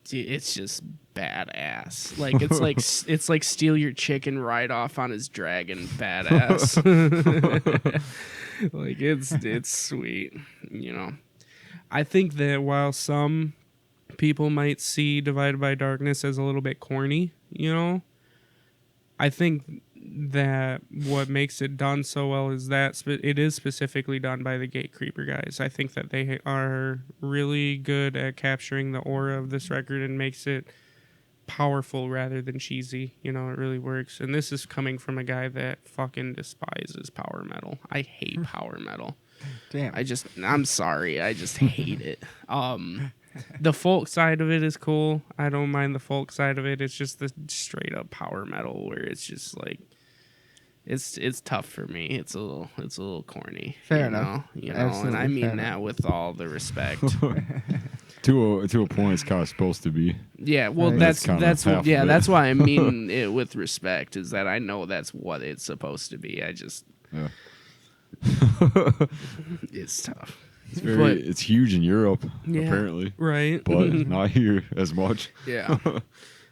Dude, it's just badass. Like it's like steal your chicken, ride off on his dragon, badass. like it's sweet, I think that while some people might see Divided by Darkness as a little bit corny, I think that what makes it done so well is that it is specifically done by the Gate Creeper guys. I think that they are really good at capturing the aura of this record and makes it powerful rather than cheesy. It really works. And this is coming from a guy that fucking despises power metal. I hate power metal. Damn. I'm sorry. I just hate it. The folk side of it is cool. I don't mind the folk side of it. It's just the straight up power metal where it's just like it's tough for me. It's a little corny. Fair enough. And I Absolutely mean fair that enough. with all the respect. To a point, it's kind of supposed to be. Yeah, well, Right. that's That's kinda half of it. that's why I mean it with respect, is that I know that's what it's supposed to be. I just Yeah. it's tough. It's huge in Europe, Yeah. apparently, right. but not here as much. Yeah.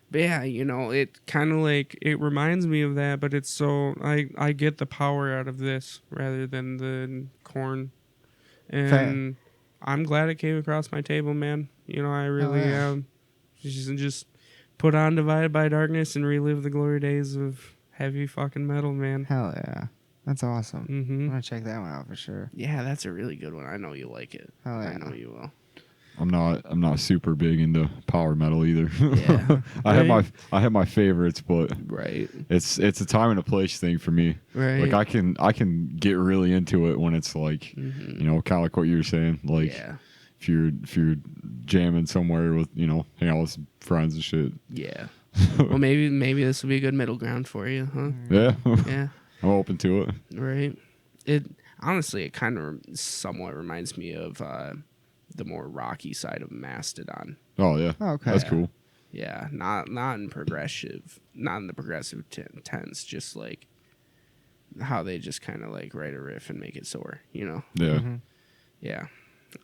But yeah, it kind of like it reminds me of that, but it's so I get the power out of this rather than the corn, and I'm glad it came across my table, man. I really yeah. am. Just put on Divided by Darkness and relive the glory days of heavy fucking metal, man. Hell yeah. That's awesome. I'm Mm-hmm. gonna check that one out for sure. Yeah, that's a really good one. I know you like it. Hell yeah. I know you will. I'm not super big into power metal either. Yeah. I have my favorites, but Right. it's a time and a place thing for me. Right. Like I can get really into it when it's like, kind of like what you were saying. Like Yeah. if you're jamming somewhere with, hang out with friends and shit. Yeah. Well, maybe this will be a good middle ground for you, huh? Yeah. Yeah. I'm open to it. Right. It honestly, it kind of somewhat reminds me of the more rocky side of Mastodon. Oh yeah. Okay. That's cool. Yeah, not in progressive, not in the progressive tense, just like how they just kind of like write a riff and make it soar, you know? Yeah. Yeah.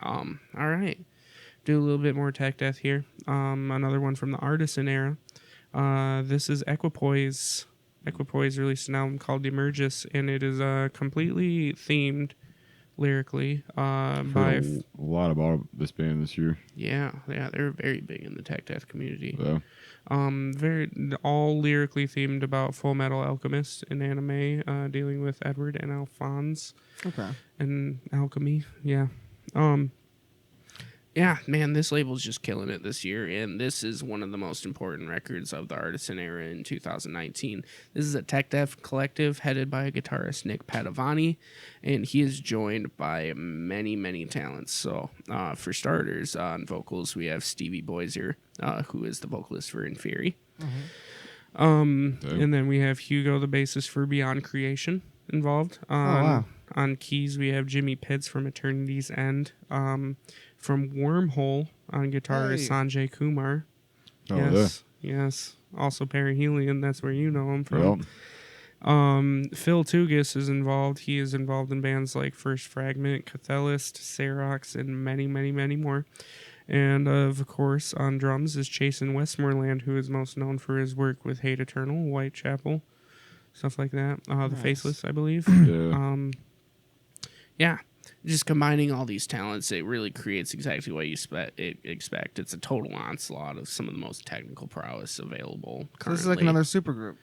All right. Do a little bit more tech death here. Another one from the Artisan era. This is Equipoise. Equipoise released an album called Emergis, and it is completely themed lyrically Heard by a lot about this band this year. yeah, they're very big in the tech death community. Yeah. Very all lyrically themed about Full Metal Alchemist, an anime dealing with Edward and Alphonse Okay. and alchemy. Yeah. Yeah, man, this label's just killing it this year, and this is one of the most important records of the Artisan era in 2019. This is a tech death collective headed by guitarist Nick Padovani, and he is joined by many, many talents. So, for starters, on vocals, we have Stevie Boiser, who is the vocalist for Inferi. And then we have Hugo, the bassist for Beyond Creation, involved. Wow. On keys, we have Jimmy Pitts from Eternity's End. From Wormhole on guitar is Sanjay Kumar. Oh, Yes. Also Perihelion, that's where you know him from. Yep. Phil Tugis is involved. He is involved in bands like First Fragment, Cathelist, Xerox, and many, many, many more. And of course, on drums is Chasen Westmoreland, who is most known for his work with Hate Eternal, Whitechapel, stuff like that. The Faceless, I believe. Yeah. Yeah. Just combining all these talents, it really creates exactly what you expect. It's a total onslaught of some of the most technical prowess available currently. So this is like another supergroup.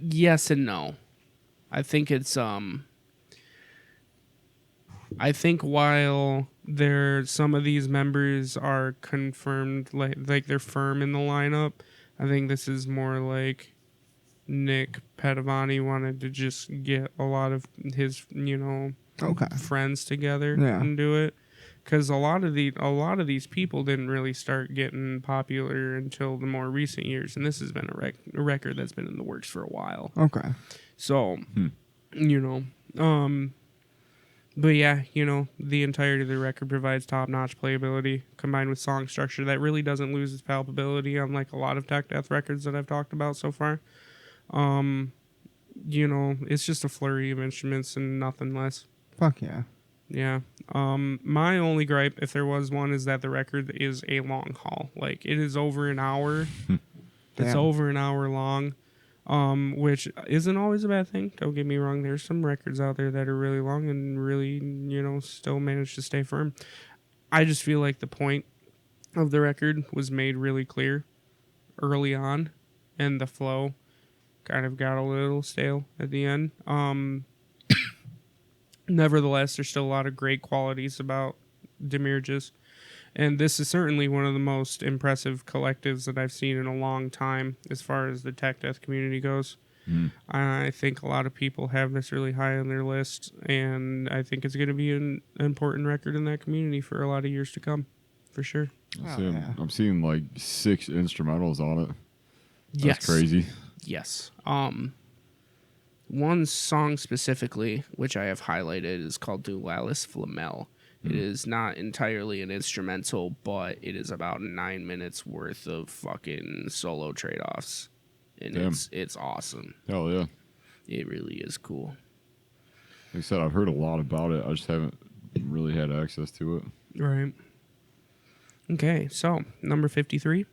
Yes and no. I think it's I think while some of these members are confirmed, like they're firm in the lineup, I think this is more like Nick Padovani wanted to just get a lot of his, friends together and do it, because a lot of these people didn't really start getting popular until the more recent years, and this has been a record that's been in the works for a while. Okay. So, but yeah, the entirety of the record provides top-notch playability combined with song structure that really doesn't lose its palpability, unlike a lot of tech death records that I've talked about so far. It's just a flurry of instruments and nothing less. Fuck yeah. Yeah. My only gripe, if there was one, is that the record is a long haul. Like, it is over an hour. It's over an hour long, which isn't always a bad thing. Don't get me wrong. There's some records out there that are really long and really, still manage to stay firm. I just feel like the point of the record was made really clear early on, and the flow kind of got a little stale at the end. Nevertheless, there's still a lot of great qualities about Demirges, and this is certainly one of the most impressive collectives that I've seen in a long time as far as the tech death community goes. I think a lot of people have this really high on their list, and I think it's going to be an important record in that community for a lot of years to come, for sure. I'm seeing like 6 instrumentals on it. That's Yes. crazy. Yes. One song specifically, which I have highlighted, is called Dulalis Flamel. It is not entirely an instrumental, but it is about 9 minutes worth of fucking solo trade-offs. And it's awesome. Hell yeah. It really is cool. Like I said, I've heard a lot about it. I just haven't really had access to it. Right. Okay, so number 53.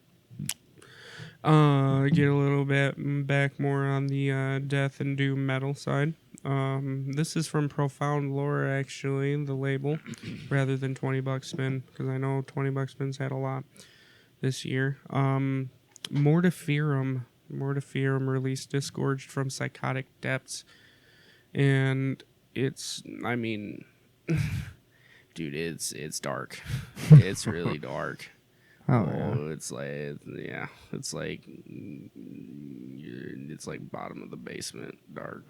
Get a little bit back more on the death and doom metal side. This is from Profound Lore, actually, the label, rather than 20 Buck Spin, because I know 20 Buck Spin's had a lot this year. Mortiferum released Disgorged from Psychotic Depths, and it's, I mean, dude, it's dark. It's really dark. It's like bottom of the basement dark.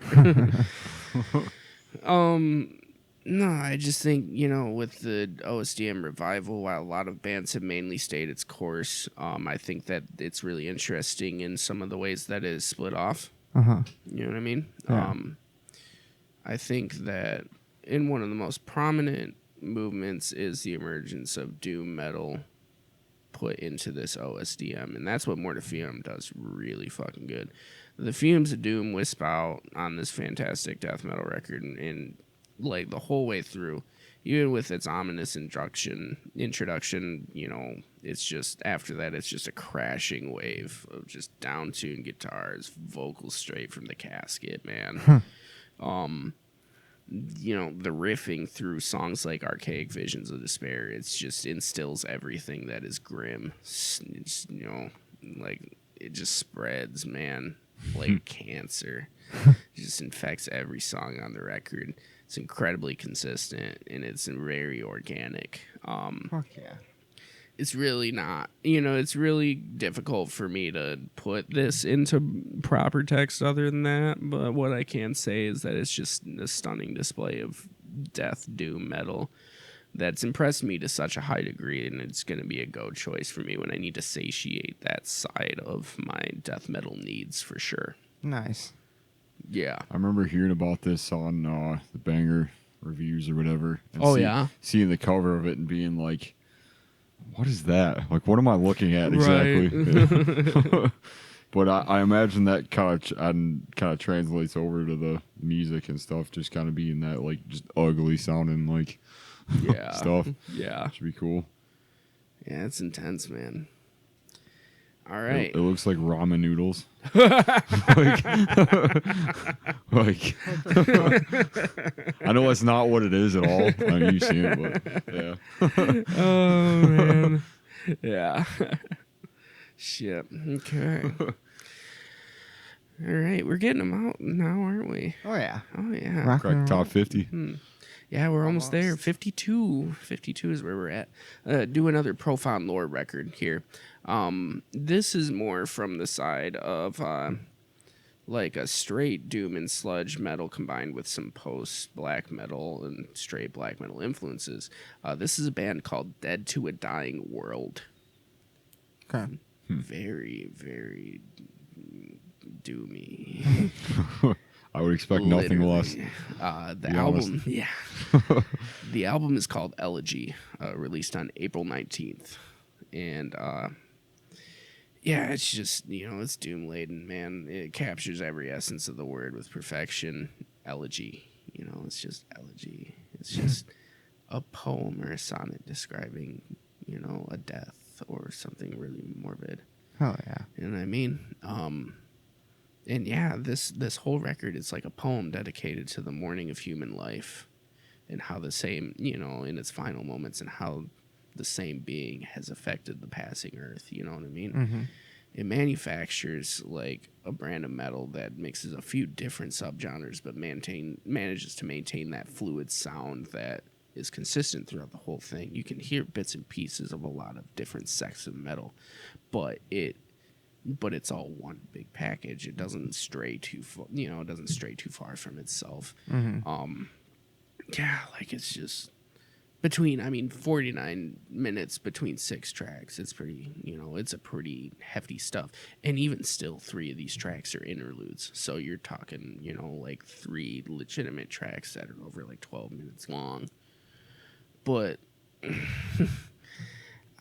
No, I just think, with the OSDM revival, while a lot of bands have mainly stayed its course, I think that it's really interesting in some of the ways that it is split off. You know what I mean? Yeah. I think that in one of the most prominent movements is the emergence of doom metal put into this OSDM, and that's what Mortifium does really fucking good. The Fumes of Doom wisp out on this fantastic death metal record, and like the whole way through, even with its ominous introduction, you know, it's just after that, it's just a crashing wave of just down-tuned guitars, vocals straight from the casket, man. You know, the riffing through songs like Archaic Visions of Despair, it's just instills everything that is grim. It's, you know, like it just spreads, man, like cancer. It just infects every song on the record. It's incredibly consistent and it's very organic. Fuck yeah. It's really not, you know, it's really difficult for me to put this into proper text other than that. But what I can say is that it's just a stunning display of death doom metal that's impressed me to such a high degree. And it's going to be a go choice for me when I need to satiate that side of my death metal needs for sure. Nice. Yeah. I remember hearing about this on the Banger reviews or whatever. And seeing the cover of it and being like, what is that? Like, what am I looking at exactly? Right. But I imagine that kind of translates over to the music and stuff, just kind of being that like just ugly sounding like stuff. Yeah. Should be cool. Yeah, it's intense, man. All right. It looks like ramen noodles. like I know that's not what it is at all. I mean, you've seen it, but yeah. Oh man. Yeah. Shit. Okay. All right, we're getting them out now, aren't we? Oh yeah. Oh yeah. Rock Correct, and top roll. 50. Yeah, we're almost there. 52. 52 is where we're at. Do another Profound Lore record here. This is more from the side of like a straight doom and sludge metal combined with some post-black metal and straight black metal influences. This is a band called Dead to a Dying World. Okay. Very, very doomy. I would expect nothing less. The album, the album is called Elegy, released on April 19th. And, yeah, it's just, you know, it's doom-laden, man. It captures every essence of the word with perfection. Elegy, you know, it's just elegy. It's just a poem or a sonnet describing, you know, a death or something really morbid. Oh yeah. You know what I mean? And yeah, this whole record is like a poem dedicated to the mourning of human life and how the same, you know, in its final moments and how the same being has affected the passing earth. You know what I mean? Mm-hmm. It manufactures like a brand of metal that mixes a few different subgenres, but manages to maintain that fluid sound that is consistent throughout the whole thing. You can hear bits and pieces of a lot of different sects of metal, but it's all one big package. It doesn't stray too far, you know, it doesn't stray too far from itself. Mm-hmm. Yeah, like it's just between 49 minutes between 6 tracks. It's pretty, you know, it's a pretty hefty stuff. And even still, 3 of these tracks are interludes. So you're talking, you know, like 3 legitimate tracks that are over like 12 minutes long. But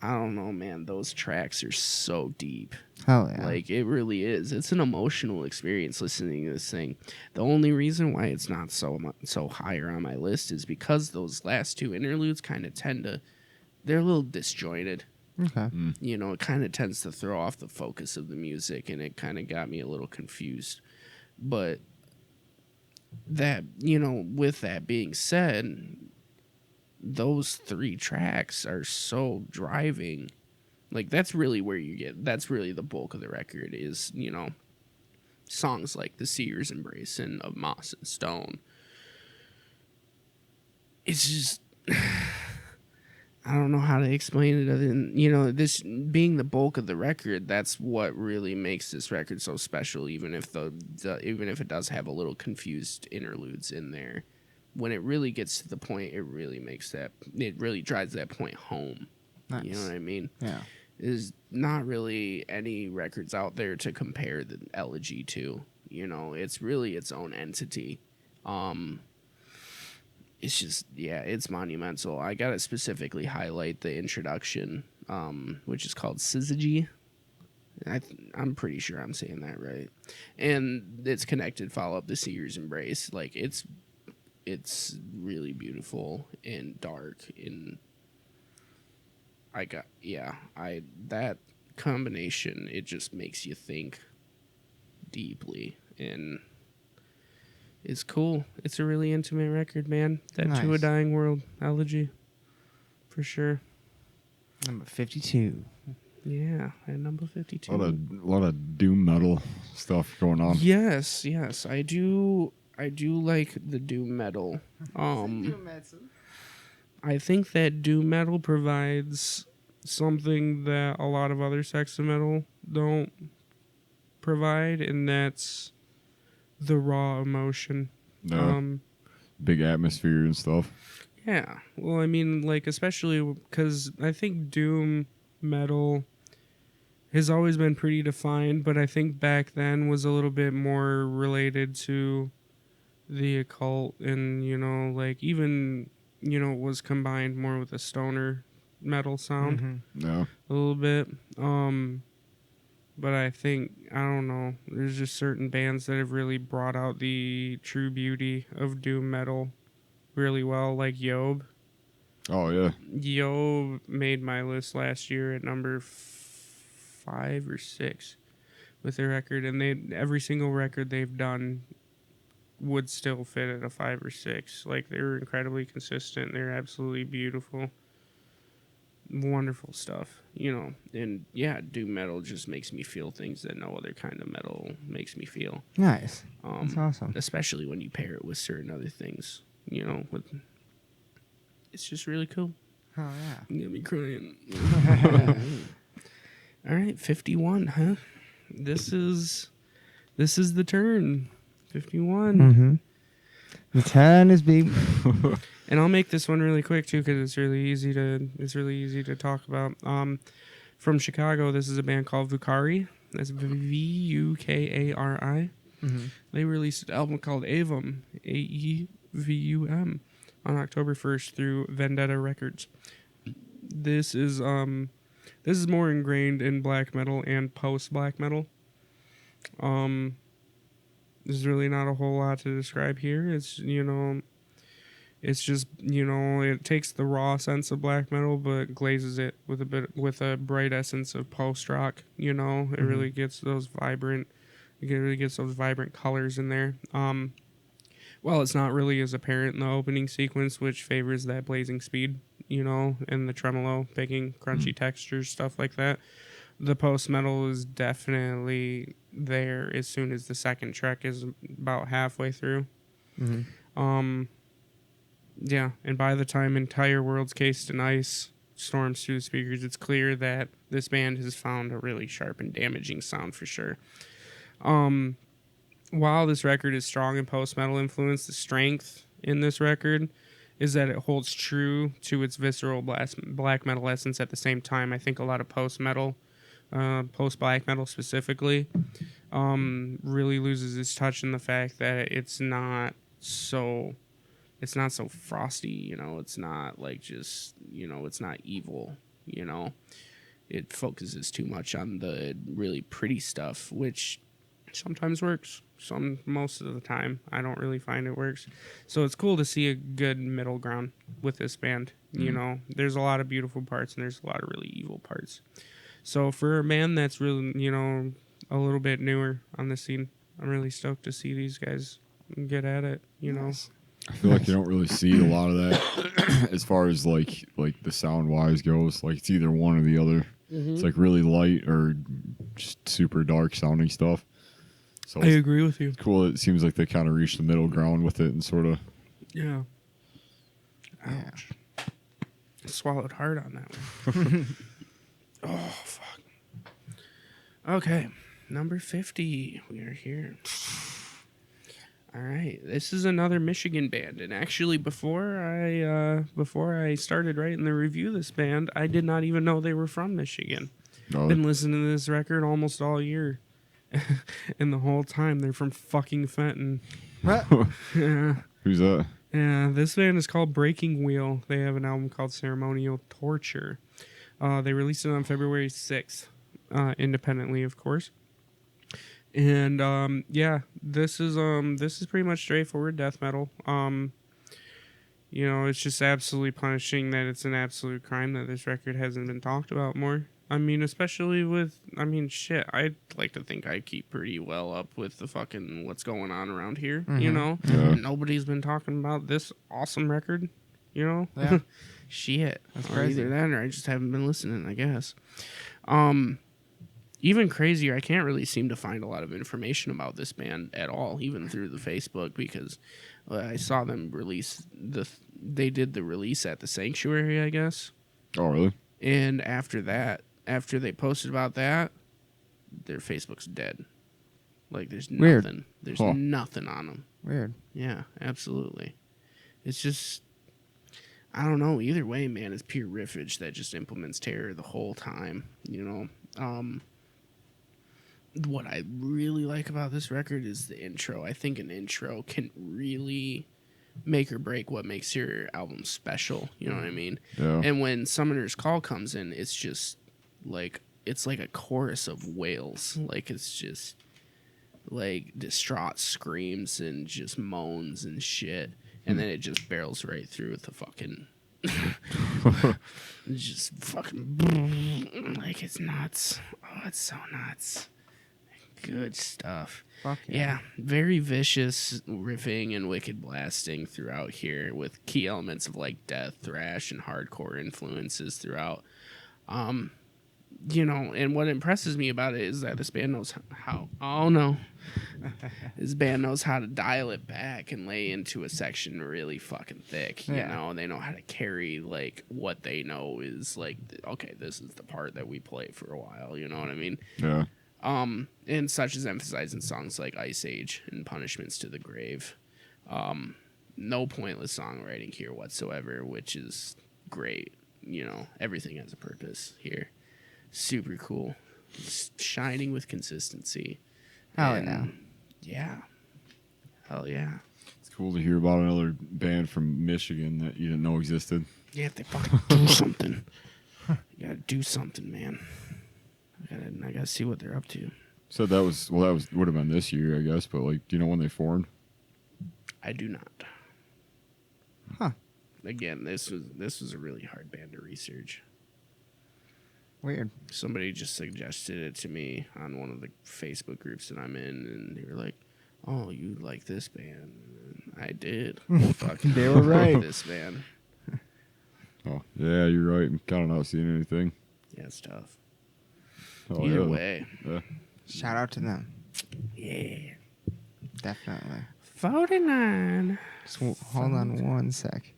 I don't know, man. Those tracks are so deep. Hell yeah. Like, it really is. It's an emotional experience listening to this thing. The only reason why it's not so higher on my list is because those last 2 interludes kind of they're a little disjointed. Okay. You know, it kind of tends to throw off the focus of the music, and it kind of got me a little confused. But that, you know, with that being said, those 3 tracks are so driving. Like, that's really the bulk of the record is, you know, songs like The Seer's Embrace and Of Moss and Stone. It's just, I don't know how to explain it other than, you know, this being the bulk of the record, that's what really makes this record so special, even if it does have a little confused interludes in there. When it really gets to the point, it really drives that point home. Nice. You know what I mean? Yeah. There's not really any records out there to compare the Elegy to. You know, it's really its own entity. It's just, yeah, it's monumental. I gotta specifically highlight the introduction which is called Syzygy. I'm pretty sure I'm saying that right. And it's connected follow up to Seer's Embrace. Like it's really beautiful and dark, and that combination, it just makes you think deeply, and it's cool. It's a really intimate record, man. That To a Nice. Dying World elegy, for sure. Number 52. Yeah, at number 52. A lot of doom metal stuff going on. Yes, I do like the doom metal. I think that doom metal provides something that a lot of other sects of metal don't provide, and that's the raw emotion. Big atmosphere and stuff. Yeah. Well, I mean, like, especially because I think doom metal has always been pretty defined, but I think back then was a little bit more related to the occult, and, you know, like, even, you know, was combined more with a stoner metal sound. Mm-hmm. No. A little bit. But I think, I don't know, there's just certain bands that have really brought out the true beauty of doom metal really well, like Yob. Oh yeah. Yob made my list last year at number 5 or 6 with their record, and every single record they've done would still fit at a 5 or 6. Like, they were incredibly consistent. They're absolutely beautiful. Wonderful stuff, you know. And yeah, doom metal just makes me feel things that no other kind of metal makes me feel. Nice. That's awesome. Especially when you pair it with certain other things, you know. It's just really cool. Oh, yeah. You get me crying. All right, 51, huh? This is the turn. 51. Mm-hmm. The turn is big. And I'll make this one really quick too, because it's really easy to talk about. From Chicago, this is a band called Vukari. That's Vukari. Mm-hmm. They released an album called Avum, Aevum, on October 1st through Vendetta Records. This is more ingrained in black metal and post black metal. There's really not a whole lot to describe here. It's, you know, it's just, you know, it takes the raw sense of black metal but glazes it with a bright essence of post rock. You know, it really gets those vibrant colors in there. Well, it's not really as apparent in the opening sequence, which favors that blazing speed, you know, and the tremolo, picking, crunchy textures, stuff like that. The post metal is definitely there as soon as the second track is about halfway through. Mm-hmm. Yeah, and by the time Entire World's Cased in Ice storms through the speakers, it's clear that this band has found a really sharp and damaging sound for sure. While this record is strong in post-metal influence, the strength in this record is that it holds true to its visceral black metal essence at the same time. I think a lot of post-metal, post-black metal specifically, really loses its touch in the fact that it's not so frosty, you know. It's not like just, you know, it's not evil, you know. It focuses too much on the really pretty stuff, which sometimes works. Most of the time, I don't really find it works. So it's cool to see a good middle ground with this band. You know, there's a lot of beautiful parts and there's a lot of really evil parts. So for a band that's really, you know, a little bit newer on the scene, I'm really stoked to see these guys get at it, you know. I feel like you don't really see a lot of that as far as like the sound wise goes. Like, it's either one or the other. It's like really light or just super dark sounding stuff. So I agree with you. Cool. It seems like they kind of reached the middle ground with it and sort of. Yeah. Ouch. I swallowed hard on that one. Oh, fuck. Okay. Number 50. We are here. All right. This is another Michigan band. And actually, before I started writing the review of this band, I did not even know they were from Michigan. Oh, Been listening to this record almost all year. And the whole time they're from fucking Fenton. What? Yeah. who's that? Yeah, this band is called Breaking Wheel. They have an album called Ceremonial Torture. They released it on February 6th, independently, of course. And yeah, this is pretty much straightforward death metal. You know, it's just absolutely punishing that it's an absolute crime that this record hasn't been talked about more. I mean, especially with, I mean, shit, I'd like to think I keep pretty well up with the fucking what's going on around here, you know? Yeah. And nobody's been talking about this awesome record, you know? Yeah. Shit. That's Or crazy. either that or I just haven't been listening, I guess. Even crazier, I can't really seem to find a lot of information about this band at all, even through the Facebook, because I saw them release they did the release at the Sanctuary, I guess. Oh, really? And after that, after they posted about that, their Facebook's dead. Like, there's Weird. nothing. There's Huh. nothing on them. Weird. Yeah, absolutely. It's just, I don't know. Either way, man, it's pure riffage that just implements terror the whole time, you know? What I really like about this record is the intro. I think an intro can really make or break what makes your album special. You know what I mean? Yeah. And when Summoner's Call comes in, it's just like, it's like a chorus of wails. Like, it's just like distraught screams and just moans and shit. And then it just barrels right through with the fucking just fucking like, it's nuts. Oh, it's so nuts. Good stuff. Fuck Yeah, very vicious riffing and wicked blasting throughout here with key elements of like death, thrash, and hardcore influences throughout. You know, and what impresses me about it is that this band knows how. Oh no, this band knows how to dial it back and lay into a section really fucking thick. You Yeah. know, and they know how to carry like what they know is like, okay, this is the part that we play for a while. You know what I mean? Yeah. And such as emphasized in songs like Ice Age and Punishments to the Grave. No pointless songwriting here whatsoever, which is great. You know, everything has a purpose here. Super cool. Shining with consistency. Hell And, yeah. Hell yeah. It's cool to hear about another band from Michigan that you didn't know existed. Yeah, if they fucking do something. You gotta do something, man. I gotta see what they're up to. So that would have been this year, I guess. But like, do you know when they formed? I do not. Huh. Again, this was a really hard band to research. Weird. Somebody just suggested it to me on one of the Facebook groups that I'm in, and they were like, "Oh, you like this band?" And I did. Fucking They were right. This band. Oh, yeah, you're right. I'm kind of not seeing anything. Yeah, it's tough. Oh, Either yeah. way, Yeah. Shout out to them. yeah. Definitely. 49. Just hold on one sec.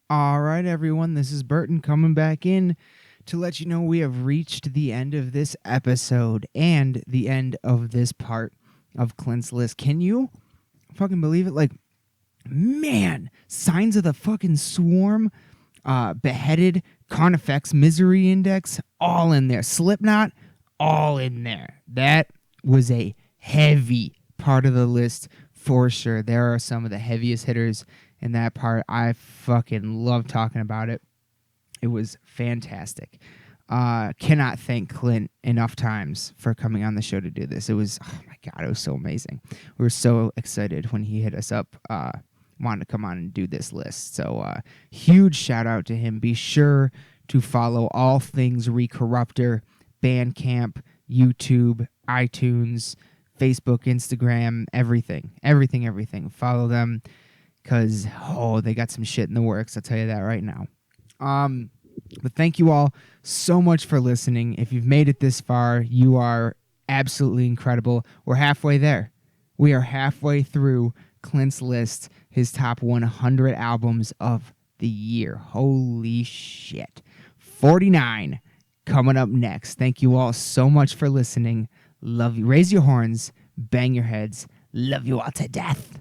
All right, everyone. This is Burton coming back in to let you know we have reached the end of this episode and the end of this part of Clint's list. Can you fucking believe it? Like, man, Signs of the fucking Swarm, Beheaded, Carnifex, Misery Index, all in there. Slipknot, all in there. That was a heavy part of the list for sure. There are some of the heaviest hitters in that part. I fucking love talking about it. It was fantastic. Cannot thank Clint enough times for coming on the show to do this. It was, oh my God, it was so amazing. We were so excited when he hit us up, wanted to come on and do this list. So huge shout out to him. Be sure to follow all things Recorruptor, Bandcamp, YouTube, iTunes, Facebook, Instagram, everything. Follow them because, they got some shit in the works. I'll tell you that right now. But thank you all so much for listening. If you've made it this far, you are absolutely incredible. We're halfway there. We are halfway through Clint's list, his top 100 albums of the year. Holy shit. 49 coming up next. Thank you all so much for listening. Love you. Raise your horns, bang your heads. Love you all to death.